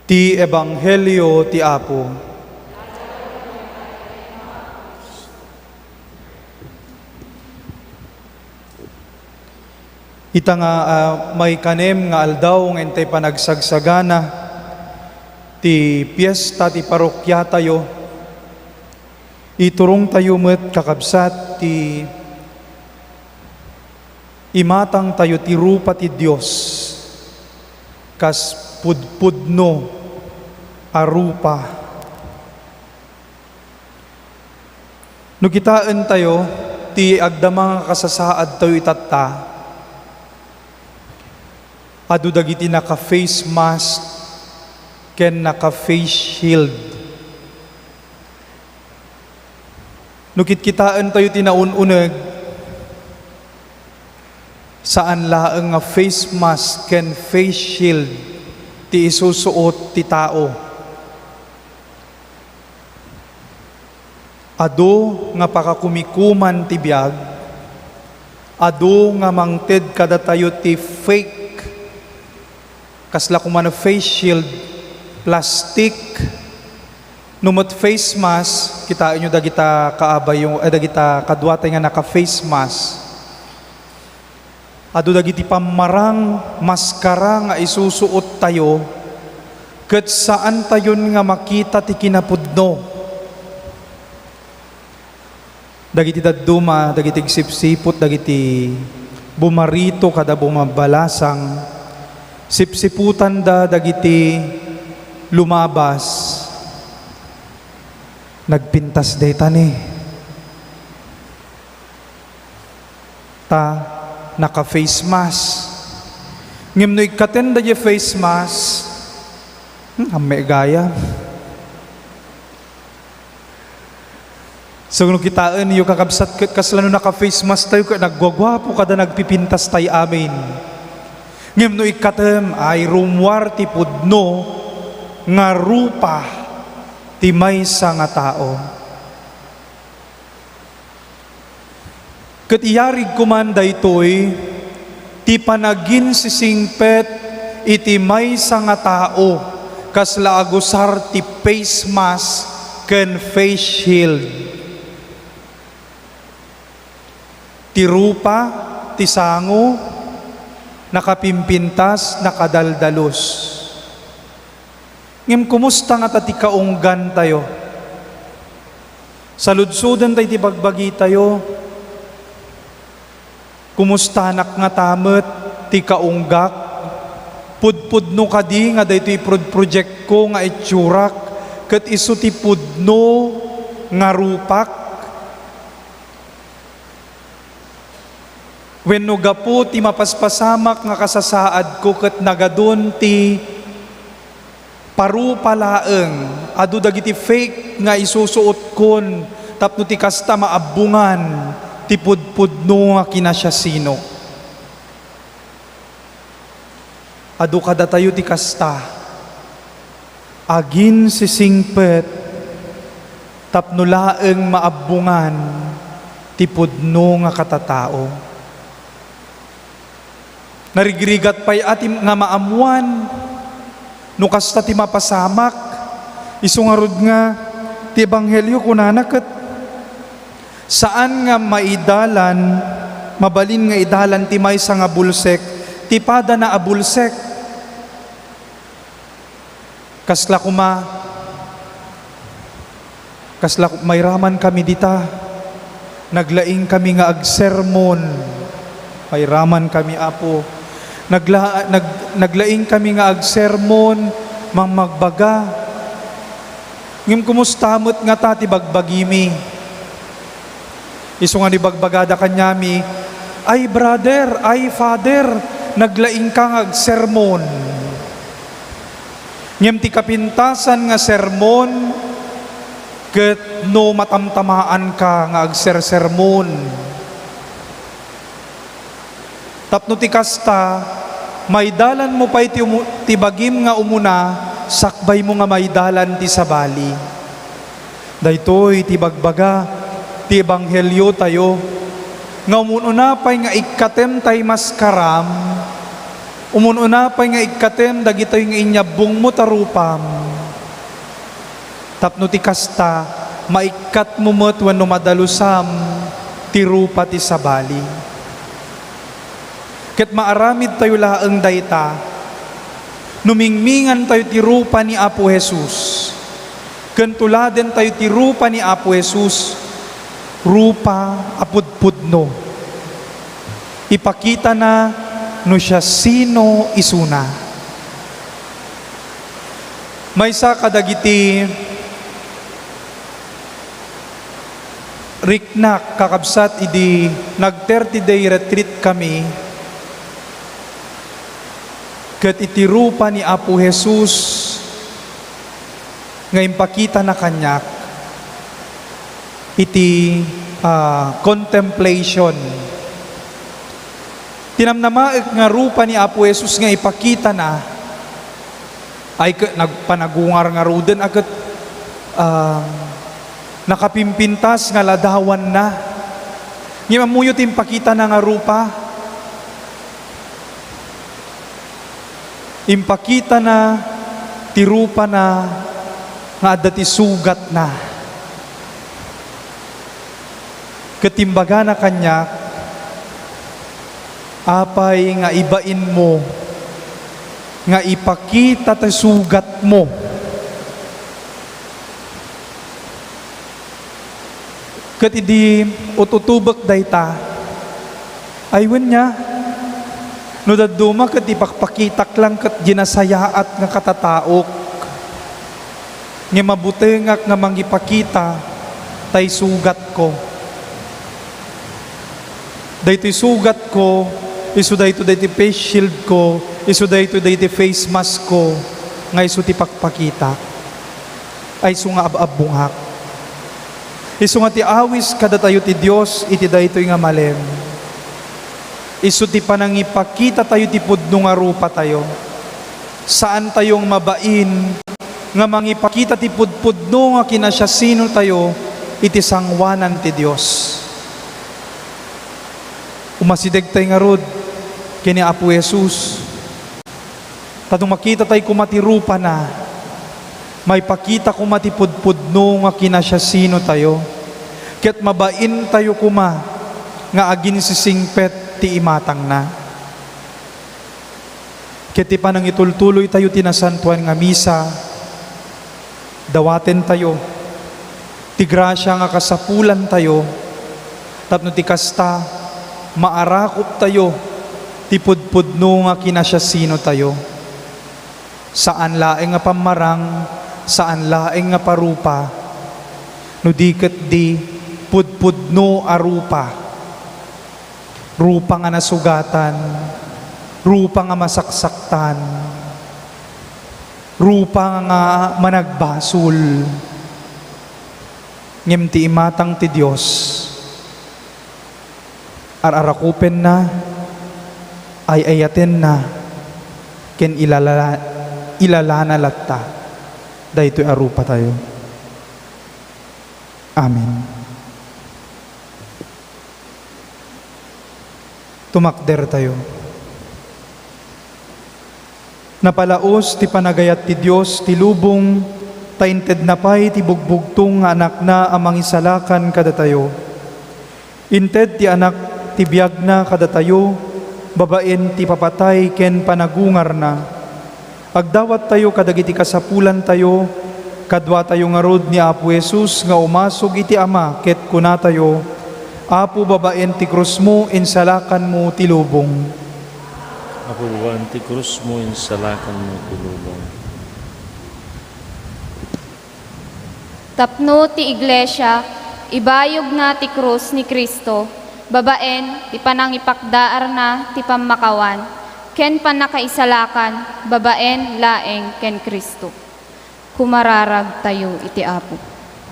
Ti Ebanghelyo ti Apo. Ita nga may kanem nga aldaw ng entay panagsagsagana ti piyesta ti parokya tayo. Iturong tayo met kakabsat ti imatang tayo ti rupa ti Diyos kas pudpudno arupa. No kitaan tayo ti agdamang kasasaad tayo itatta. Adu dagiti naka-face mask ken naka-face shield. Nukit kitaan tayo tinaununag saan laeng nga face mask ken face shield ti isusuot ti tao. Adu nga pakakumikuman ti biag, adu nga mangted kada tayo ti fake kasla kumano face shield, plastic, numot face mask, kita inyo dagita kaabay yung, dagita kadwatay nga naka face mask. Ado dagiti pamarang maskara nga isusuot tayo, ket saan tayon nga makita ti kinapudno. Dagiti dadduma, dagiti sipsipot, dagiti bumarito kada bumabalasang, sipsiputan da dagiti lumabas, nagpintas dayta ni ta naka face mask. Ngem no ikaten da face mask, ame gaya. So no kitaan yung kakabsat ket kasla no naka face mask tayo nagwagwapo kada nagpipintas tay amin. Ngem no ikatem ay rumwar ti pudno nga rupa ti maysa nga tao. Ket iyarig kuman daytoy ti panagin sisingpet iti maysa nga tao kasla agusar ti face mask ken face shield. Ti rupa ti sango nakapimpintas, nakadaldalos. Ngem kumusta nga ti kaunggan tayo? Saludsudan tayo ti bagbagi tayo. Kumusta anak nga tamet ti kaunggak? Pudpudno kadi nga daytoy project ko nga itsurak ket isu ti pudno nga rupak. Wenno gapu ti mapaspasamak nga kasasaad ko ket nagadon ti parupalaeng adu dagiti fake nga isusuot kon tapno ti kasta maabungan ti pudpudno nga kinasya sino. Adu kada tayo ti kasta agin sisingpet tapno laeng maabungan ti pudno nga katatao. Narigrigat pa'y atim nga maamuan, no kasta ti mapasamak, isungarod nga, ti Ebanghelyo kunanakat, saan nga maidalan, mabalin nga idalan ti maysa nga bulsek, ti pada na abulsek. Kasla may raman kami dita, naglaing kami nga agsermon, may raman kami apo, Naglaing kami nga agsermon, mang magbaga. Ngim kumustamot nga ta ti bagbagimi. Isu nga ni bagbagada kanyami, ay brother, ay father, naglaing ka nga agsermon. Ngim ti kapintasan nga sermon, ket no matamtamaan ka nga agsersermon. Tapno ti kasta, may dalan mo pa'y ti bagim nga umuna, sakbay mo nga may dalan ti sabali. Daytoy ti bagbaga, ti ebanghelyo tayo, nga umununa pa'y nga ikatem tay maskaram, umununa pa'y nga ikatem dagitoy nga inyabong mo tarupam. Tapno ti kasta, maikat mo mo't wano madalusam, ti rupa ti sabali. Ket maaramid tayo laang dayta, numingmingan tayo ti rupa ni Apo Jesus. Kentuladen tayo ti rupa ni Apo Jesus, rupa apudpudno. Ipakita na no siya sino isuna. Maysa kadagiti riknak kakabsat idi nag 30-day retreat kami. Ket iti rupa ni Apo Jesus nga impakita na kanyak iti contemplation. Tinamnamaek nga rupa ni Apo Jesus nga ipakita na ay nagpanagungar nga ruden aket nakapimpintas nga ladawan na. Ngimamuyot impakita na nga rupa. Impakita na, tirupa na, nga dati sugat na. Ketimbaga na kanya, apay nga ibain mo, nga ipakita ta sugat mo. Ket idi ututubek dayta, aywen niya, no daduma ket ipakpakitak lang ket ginasayaat nga katataok. Nga mabutengak nga mangipakita tay sugat ko. Daytoy sugat ko, isu daytoy face shield ko, isu daytoy face mask ko, nga isu ti pakpakita. Ay isu nga ababungak. Isu nga ti awis kada tayo ti Dios iti daytoy nga malem. Isu ti panangipakita tayo ti pudno nga rupa tayo. Saan tayong mabain nga mangipakita ti pudpudno nga kinasya sino tayo iti sangwanan ti Dios. Umasideg tayo nga rod kini Apo Jesus. Tadong makita tayo kumati rupa na, may pakita kumati pudpudno nga kinasya sino tayo. Ket mabain tayo kuma nga agin sisingpet ti imatang na. Kiti pa nang itultuloy tayo tinasantuan nga misa, dawaten tayo, ti grasya nga kasapulan tayo, tapno ti kasta, maarakop tayo, ti pudpudno nga kinasya sino tayo. Saan laeng nga pamarang, saan laeng nga parupa, no diket di pudpudno arupa. Rupa nga nasugatan, rupa nga masaksaktan, rupa nga managbasol. Ngem ti imatang ti Dios, ararakupen na, ay ayaten na, ken ilalana latta. Daytoy arupa tayo. Amen. Tumakder tayo. Napalaos ti panagayat ti Dios ti lubong, tainted na pay ti bugbugtong nga anak na amang isalakan kada tayo. Inted ti anak ti biyag na kada tayo, babaen ti papatay ken panagungar na. Agdawat tayo kadagiti kasapulan tayo, kadwa tayo nga rod ni Apo Jesus nga umasog iti Ama ket kuna tayo, Apo babaen ti krus mo, insalakan mo ti lubong. Apo baba anti krus mo, insalakan mo tulubong. Tapno ti iglesia, ibayog na ti krus ni Kristo, babaen, ti panangipakdaar na ti pamakawan, ken panakaisalakan, babaen, laeng, ken Kristo. Kumararag tayo iti Apo.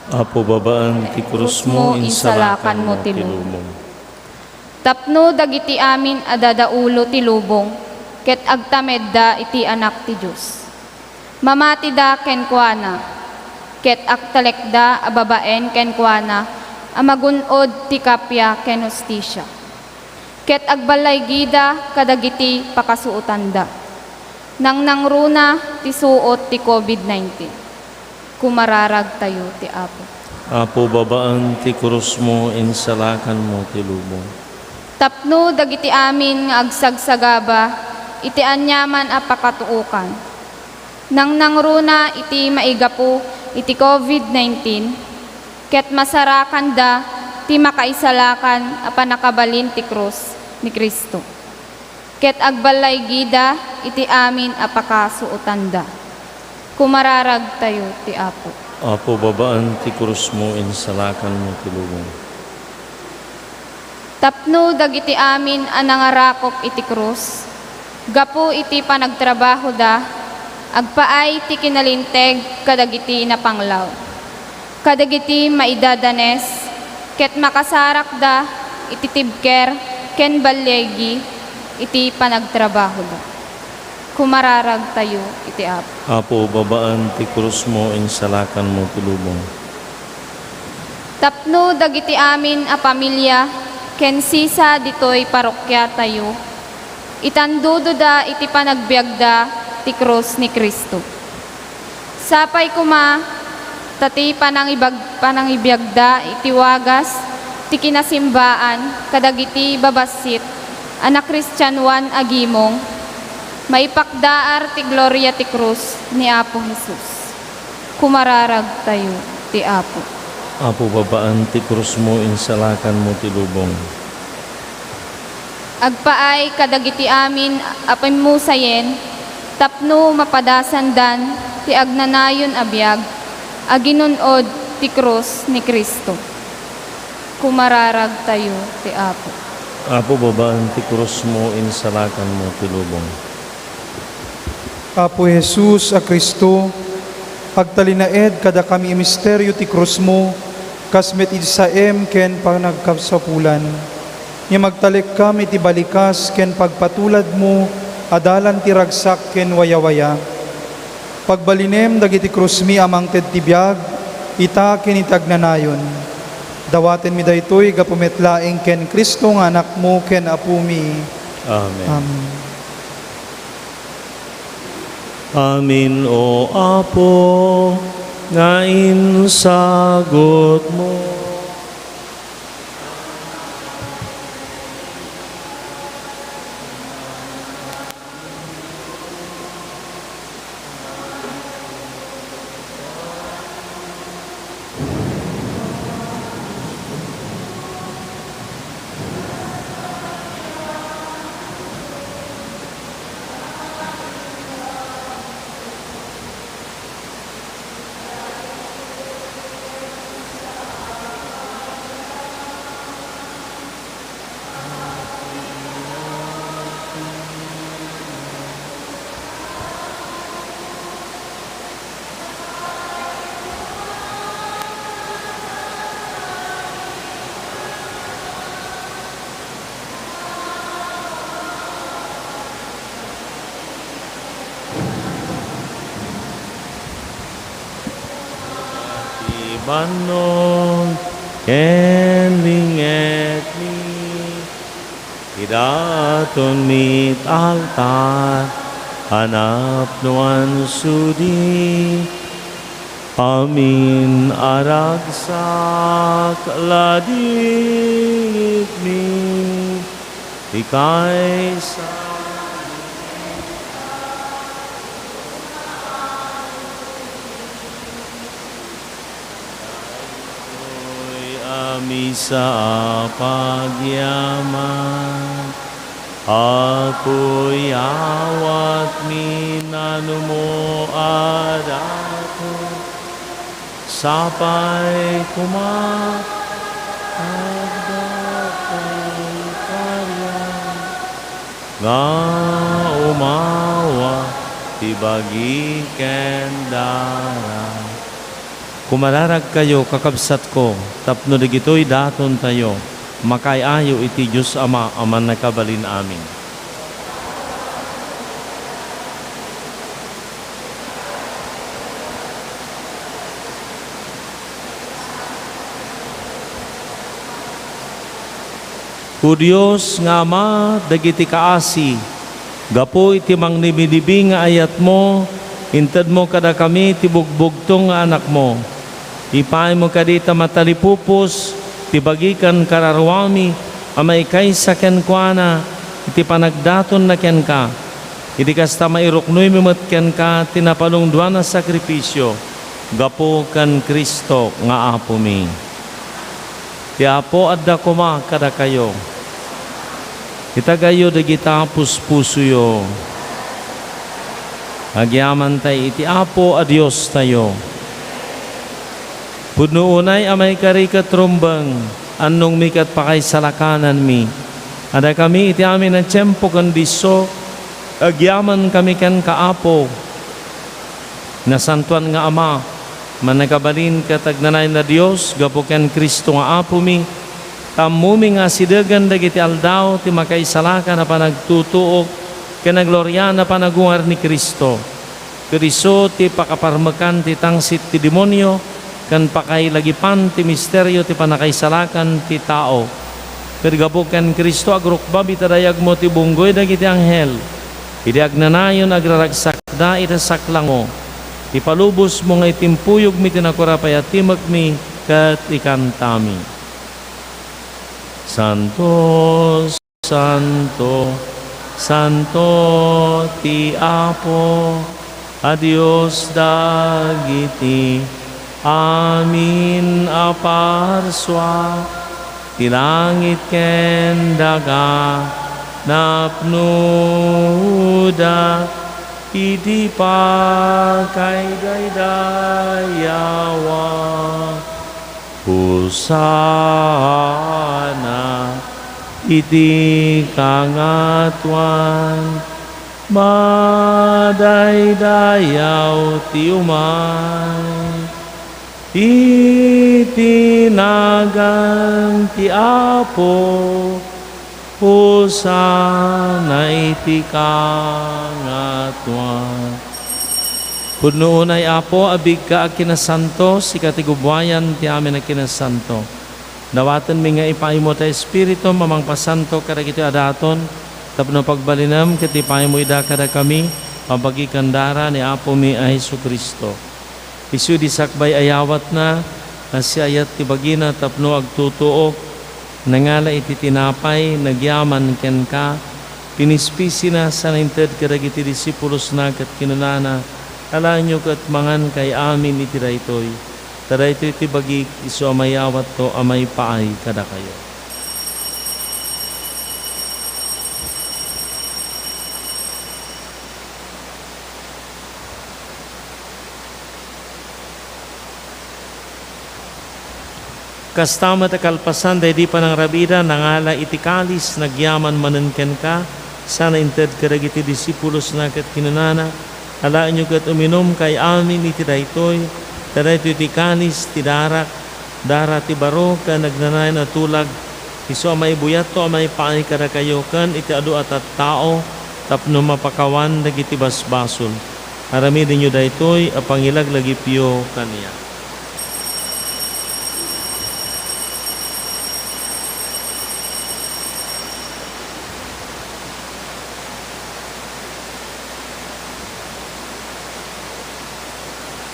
Apo baba anti krus mo, insalakan mo tulubong. Tapno dagiti amin adadaulo ti lubong, ket agtamedda iti anak ti Diyos. Mamatida ken kuana, ket agtalekda ababaen ken kuana, amagunod ti kapya ken hustisya. Ket agballaygida kadagiti pakasuotanda. Nang nangruna ti suot ti COVID-19. Kumararag tayo ti Apo. Apo baba anti krus mo, insalakan mo tulubong. Tapno dagiti amin nga agsagsagaba, iti anyaman a pakatuukan. Nang nangruna iti maigapu iti COVID-19, ket masarakan da ti makaisalakan a panakabalin ti krus ni Kristo. Ket agballaygida iti amin a pakasuotanda. Kumararag tayo ti Apo. Apo baba anti krus mo, insalakan mo tulubong. Tapno dagiti amin a nangarakop iti krus, gapu iti panagtrabaho da, agpaay ti kinalinteg kadagiti napanglaw. Kadagiti maidadanes, ket makasarak da, iti tibker, ken balyegi, iti panagtrabaho da. Kumararag tayo iti Apo. Apo baba anti krus mo, insalakan mo tulubong. Tapno dagiti amin a pamilya, ken sisa ditoy parokya tayo, itandudo da iti panagbiagda ti krus ni Kristo. Sapay kuma, tati panangibiyagda iti wagas, ti kinasimbaan, kadagiti babasit, anak Kristyanuan agimong, maipakdaar ti gloria ti krus ni Apo Jesus. Kumararag tayo ti Apo. Apo baba anti krus mo, insalakan mo tulubong. Agpaay kadagiti amin apimusayen, tapno mapadasan dan ti agnanayon abiyag, aginunod ti krus ni Kristo. Kumararag tayo ti Apo. Apo baba anti krus mo, insalakan mo tulubong. Apo Jesus a Kristo, agtalinaed kada kami misteryo ti krus mo, kasmet idsaem ken panagkapsapulan. Nga magtalik kami ti balikas ken pagpatulad mo, adalan ti ragsak ken wayawaya. Pagbalinem dagiti krus mi amang ted ti biag, ita ken itagnanayon. Dawaten mi daytoy gapumetlaeng ken Kristo nga anak mo ken apo mi. Amen. Amen. Amin o Apo, ngain sagot mo. Banon, kenlinget mi, idaton mit altar, hanap nuan sudi, amin aragsak ladit mi, ikay sa misa pagyaman Ako'y awat minano mo adato, sapay kumakagdakay karyan, nga umawa tibagi kendara. Kumararag kayo kakabsat ko, tapno digito'y daton tayo, makayayo iti Diyos Ama, aman nakabalin amin. O Diyos nga Ama, dagiti kaasi, gapo iti mangnibinibi nga ayat mo, intad mo kada kami ti bugbugtong nga anak mo. Ipay mo kadita matalipupos, ti bagikan kararwami, amay kay sa kenkwana, iti panagdaton na ken ka. Iti kasta mairuknoy mimat ken ka, tinapalungduan na sakripisyo, gapo kan Kristo nga apo mi. Ti apo adda kuma kada kayo. Itagayo dagita puspusuyo. Agyaman tay iti apo a Dios tayo. Pudno unay amay karikat rumbang, anong mikat pakay salakanan mi. Ada kami iti amin na tiyempo kandiso, agyaman kami kan kaapo. Nasantuan nga Ama, managabalin katagnanay na Dios, gapo ken Kristo nga apo mi, tamumi nga sidegan dagiti aldaw ti makaisalakan na panagtutuok kanaglorya na panagungar ni Kristo. Kristo ti pakaparmakan ti tangsit ti demonyo kan pakailagipan ti misteryo ti panakaisalakan ti tao. Pergabok kan Kristo agrukbab itadayag mo ti bunggoy dagiti anghel. Idi agnanayon agraragsakda ita saklango. Ti palubos mo nga itimpuyog mi tinakurapay at timag mi kat ikantami. Santo, Santo, Santo ti Apo, a Dios dagiti amin aparswa, ti langit ken daga napnuda, iti pa kay daydayawa. Hosana iti kangatuan, madaydayaw ti umay, itinagan ti Apo, hosana iti kangatuan. Pudno unay Apo, abig ka kinasanto, si katigubwayan ti amin na kinasanto. Dawatan mi nga ipay mo ta Espiritu, mamang pasanto kadagiti adaton, tapno pagbalinam, katipay mo ida kada kami, pabagi kandara ni Apo mi a Jesucristo. Isu di sakbay ayawat na si ayat ti bagina tapno agtutuok, nangala iti tinapay, nagyaman ken ka, pinispisi na sa nainted kadagiti disipulos na kat kinunana, alaan nyo kat mangan kay amin iti daytoy. Taraytoy iti bagik, iso amayawat to amay paay kada kayo. Kastama ta kalpasan, day di pa ng rabida, nangala iti kalis, nagyaman manenken ka, sana inted kadagiti disipulos na kat kinunana, alaan nyo kat uminom kay amin iti daytoy, taraytoy iti kanis, ti darak, dara ti baro, ka nagnanay na tulag, iso amay buyat to, amay paay kada kayo, kan iti adu at tao, tapno mapakawan, dagiti basbasol. Aramidin nyo daytoy, apangilag lagi piyo kaniya.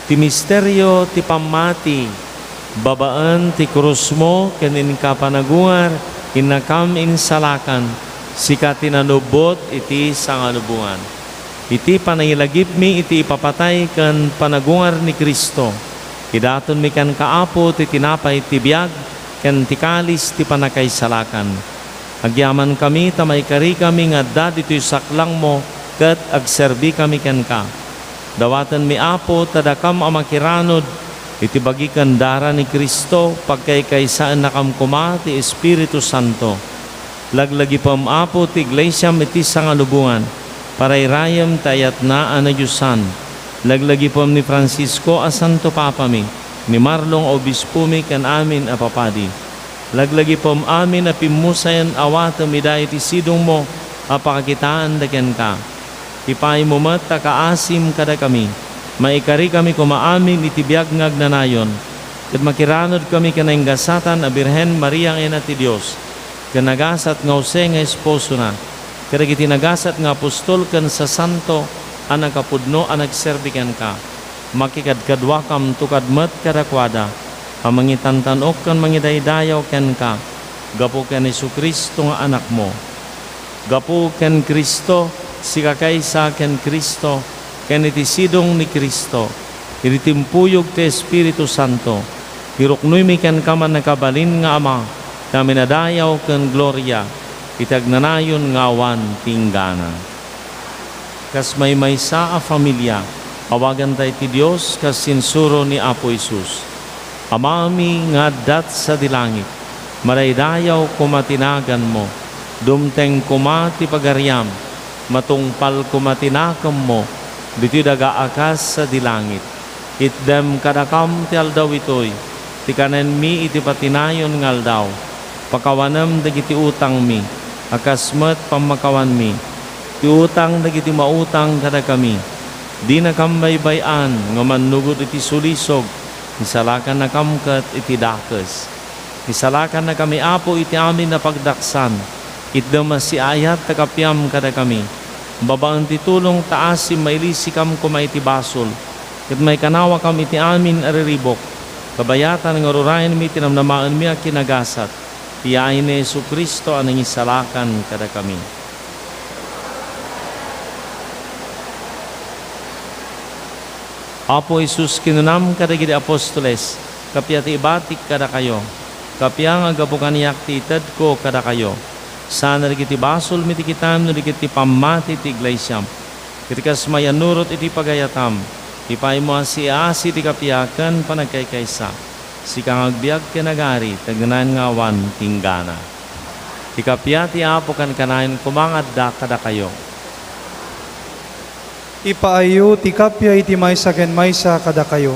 Ti misteryo ti pamati, babaan ti krus mo, kanin ka panagungar, inakam insalakan, sika tinanubot iti sangalubungan. Iti panangilagip mi, iti ipapatay kan panagungar ni Kristo. Idaton mi kan kaapo ti tinapay ti biag, kan ti kalis ti panakaisalakan. Agyaman kami, tamay kari kami nga da dito'y saklang mo, kat agserbi kami ken ka. Dawatan mi apo, tadakam amakiranod, iti bagikan dara ni Kristo, pagkaykaysaan nakam kuma ti Espiritu Santo. Laglagi pam apo ti iglesyam iti sangalubungan, parayrayam tayat na anadyusan. Laglagi pam ni Francisco a Santo Papa mi, ni Marlong Obispo mi kan amin apapadi. Laglagi pam amin a pimusayan awat miday ti sidong mo, apakakitaan daken ka. Ipay mo mat takaasim kada kami, maikari kami kumaamin iti biyag ngagnanayon, kat makiranod kami kanang gasatan a Birhen Maria ang ina ti Diyos, kanagasat nga Jose nga esposo na, kadagiti nagasat nga apostol kan sa santo, anang kapudno anag serbikan ka, makikadkadwa kam tukad met kadakwada, ang mangitantanok kan mangidaydayaw ken ka, gapo ken Jesucristo nga anak mo. Gapo ken Kristo, si kakaysa ken Kristo, ken iti sidong ni Kristo, iritimpuyog ti Espiritu Santo, iruknoy mi ken kaman nakabalin nga Ama, kami nadayaw ken gloria, itagnanayon nga awan tinggana. Kas may maysa a familia, awagan tayo ti Diyos kas sinsuro ni Apo Isus. Amami nga dat sa dilangit, maraydayaw kumatinagan mo, dumteng kumati pagaryam, matungpal kumatinakam mo, dito'y dagaakas sa dilangit. Itdem kadakam ti aldaw itoy, ti kanen mi iti patinayon ng aldaw, pakawanam dagiti utang mi, akasmet pamakawan mi, ti utang dagiti mautang kada kami, di na kambaybayan nga manugod iti sulisog, isalakan na kamkat iti dakes. Isalakan na kami apo iti amin na pagdaksan, itdama si ayat takapyam kada kami, babaan ti tulong taasim mailisi kam kumay iti basol, ket may kanawa kam iti amin ariribok, kabayatan nga rurayan mi tinamnamaan mi a kinagasat, tiyain ni Jesucristo anang isalakan kada kami. Apo Jesus kinunam kadagiti apostoles, kapya ti ibatik kada kayo, kapya nga gabukan niyak ti ited ko kada kayo. Sana rigiti basol miti kitam no rigiti pamati ti iglesyam. Kitikas mayanurot iti pagayatam, ipay mo si ti kapyakan panagkaykaysa. Si kang agbiag kinagari, tagnan nga awan tinggana. Ti kapya ti apo kan kanayon kumangad da kada kayo. Ipaayo ti kapya iti maysa ken maysa kada kayo.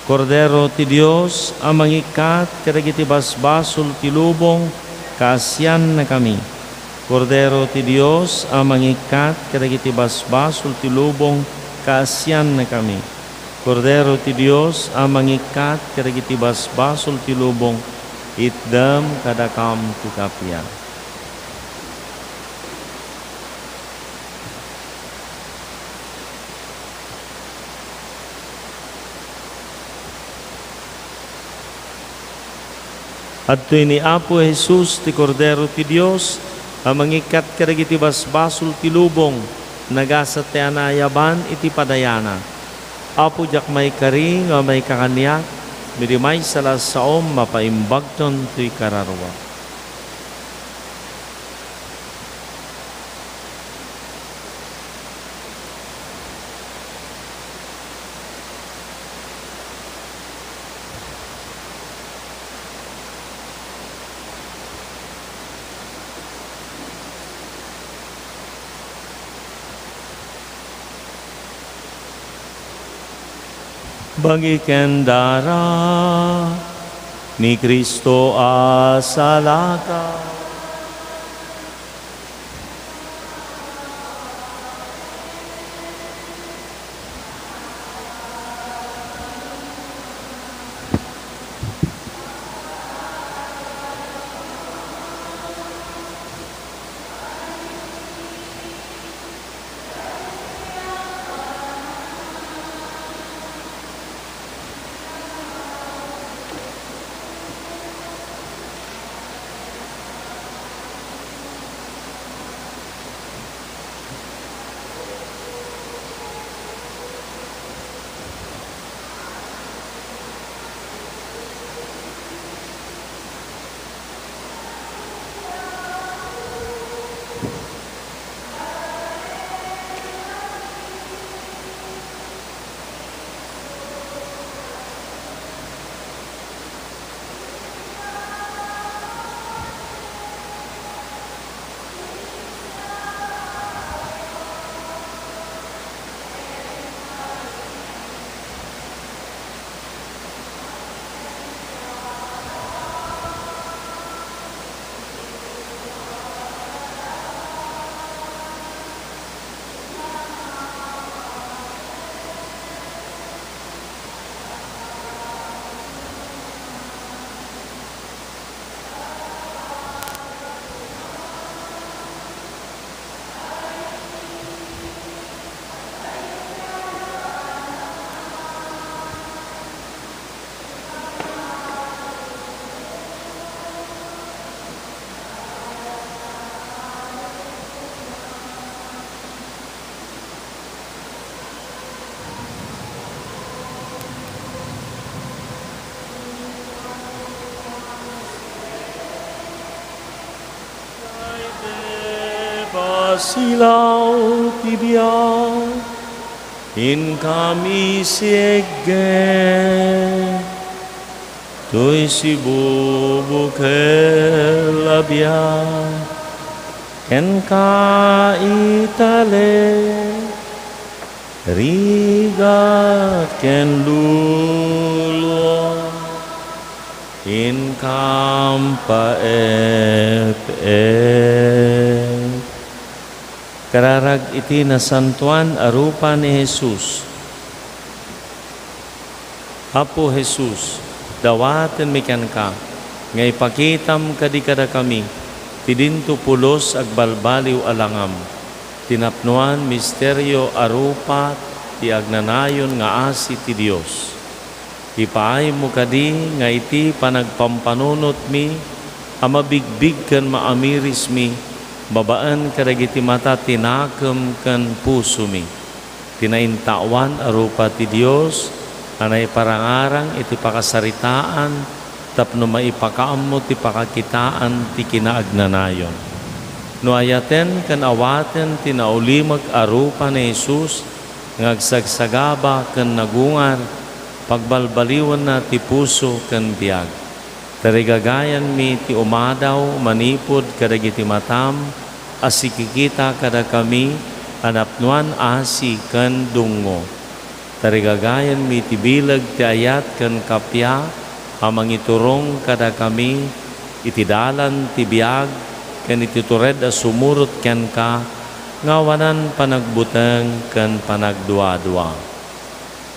Kordero ti Dios, ang mangikat kadagiti basbasol ti lubong, kaasyan na kami. Kordero ti Dios, ang mangikat kadagiti basbasol ti lubong, kaasyan na kami. Kordero ti Dios, ang mangikat kadagiti basbasol ti lubong, itdem kadakam ti kapya. Adtoy ni Apo Jesus ti Kordero ti Dios, ang mangikat kadagiti basbasol ti lubong, nagasat ti anayaban iti padayana. Apo jak may kari nga may kakaniyak, midimay salas saom mapaimbagton ti kararwa. Bagiken dara ni Kristo asalaka. silaw tibiyag, in kami siege, tuy si bubukel labiyag, ken ka itale, rigat ken lulo, in kampa kararag iti nasantuan arupa ni Jesus. Apo Jesus, dawaten mikan ka, nga ipakitam kadi kada kami, tidinto pulos agbalbaliw alangam, tinapnuan misteryo arupa ti agnanayon nga asi ti Dios. Ipaay mo kadi nga iti panagpampanunot mi, amabigbig kan maamiris mi, babaan kadagiti mata tinakam kan puso mi. Tinaintawan arupa ti Dios, anay parangarang iti pakasaritaan, tapno maipakaam mo ti pakakitaan ti kinaagnanayon. No ayaten kan awaten tinaulimag arupa ni Jesus, ngagsagsagaba kan nagungar, pagbalbaliwan na ti puso kan biyag. Tarigagayan mi ti umadaw, manipod kadagiti matam, asikikita kada kami, anapnuan asi kan dungo. Tarigagayan mi ti bilag ti ayat kan kapya, amang iturong kada kami, itidalan ti biyag, kan ititured a sumurot ken ka, ngawanan panagbuteng kan panagduadua.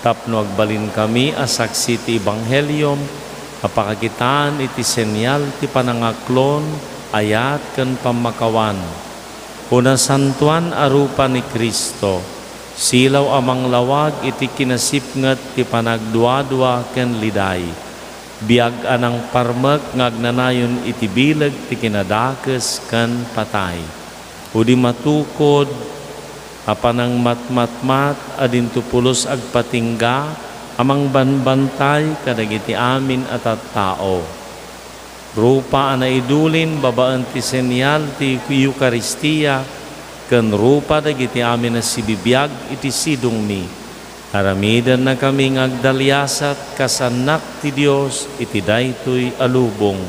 Tapno agbalin kami asaksi ti Ebanghelyom, apakakitaan iti senyal ti panangaklon, ayat ken pamakawan. Una santuan arupa ni Kristo, silaw amang lawag iti kinasipnget ti panagduadua ken liday. Biag anang parmek ngagnanayon iti bilag ti kinadakes ken patay. Udi matukod, apanang matmatmat adinto pulos agpatingga, amang banbantay kadagiti amin at tao. Rupa anaidulin babaan ti senyal ti Eucharistia, ken rupa dagiti amin na sibibiyag iti sidong mi. Aramidan na kami ngagdalyasat kasanak ti Dios iti daytoy alubong.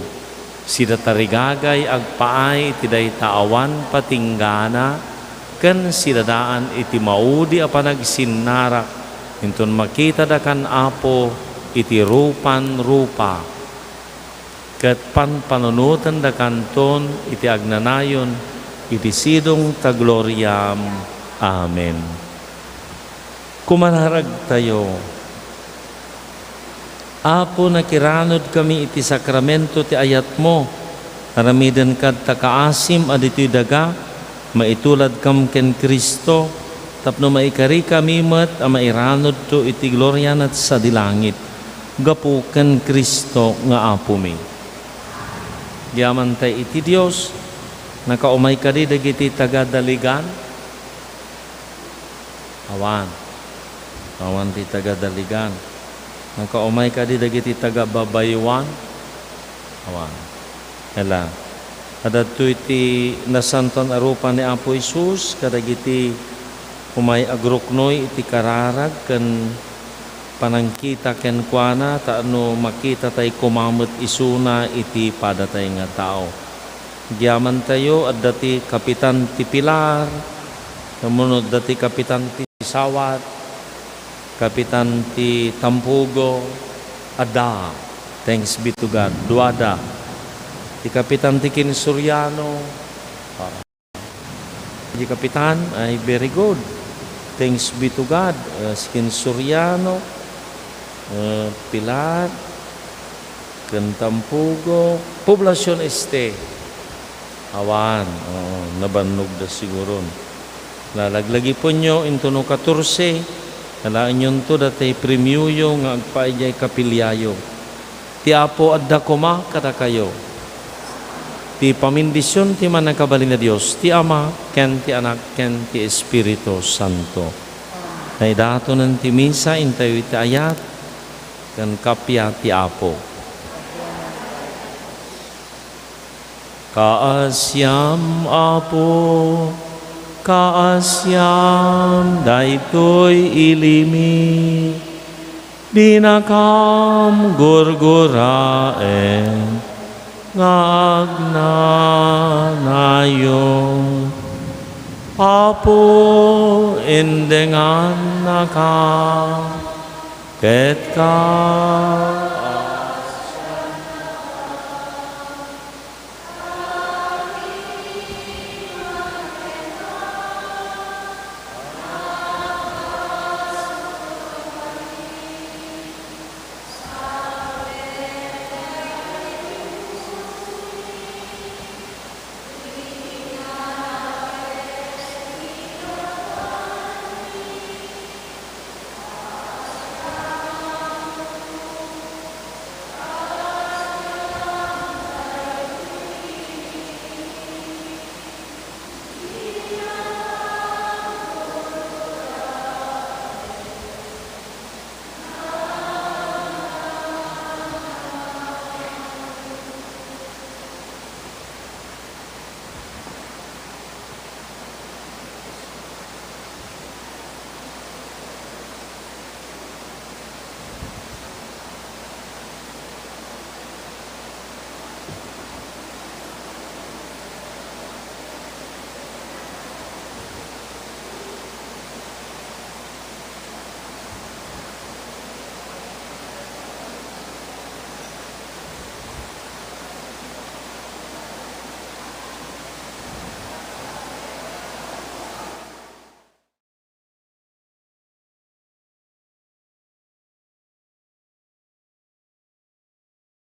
Sida tarigagay agpaay iti daytaawan patinggana, ken sidadaan iti maudi a panagsinnarak, inton makita da kan Apo iti rupan rupa. Ket panpanunutan da kanton iti agnanayon iti sidong tagloriam. Amen. Kumanarag tayo. Apo, nakiranod kami iti sakramento ti ayat mo, aramidan kad takaasim adito'y daga, maitulad kam ken Kristo, tapno maikari kami met a mairanod to iti gloria nat sa dilangit, gapu ken Kristo nga Apo mi. Giaman tay iti Dios, nakaumay kadi dagiti tagadaligan, awan ti tagadaligan, nakaumay kadi dagiti tagababaywan, awan. Ela, adto iti nasanton arupa ni Apo Isus, kadagiti umay agruknoy iti kararag ken panangkita ken kuana, taano makita tay kumamot isuna iti padatay nga tao. Giyaman tayo at dati kapitan ti Pilar, namunod dati kapitan ti Sawat, kapitan ti Tampugo, ada, thanks be to God, duada, ti kapitan ti Kinsuriano, di kapitan ay very good, thanks be to God, si Kinsuriano, Pilar, Tampugo, Poblasyon Este, awan, nabannog da siguro. Lalaglagi po nyo, into no 14, nalaan nyo to datay premiuyo nga agpaijay kapilyayo. Ti Apo adda kuma kada kayo. Ti pamindisyon ti manakabalin na Dios, ti Ama, ken ti Anak, ken ti Espiritu Santo. Naidato ng ti misa, intayo iti ayat, ken kapya ti Apo. Kaasyam Apo, Kaasyam daytoy ilimi, dinakam gurguraen, ngagnanayon. Apo indengan naka, ket ka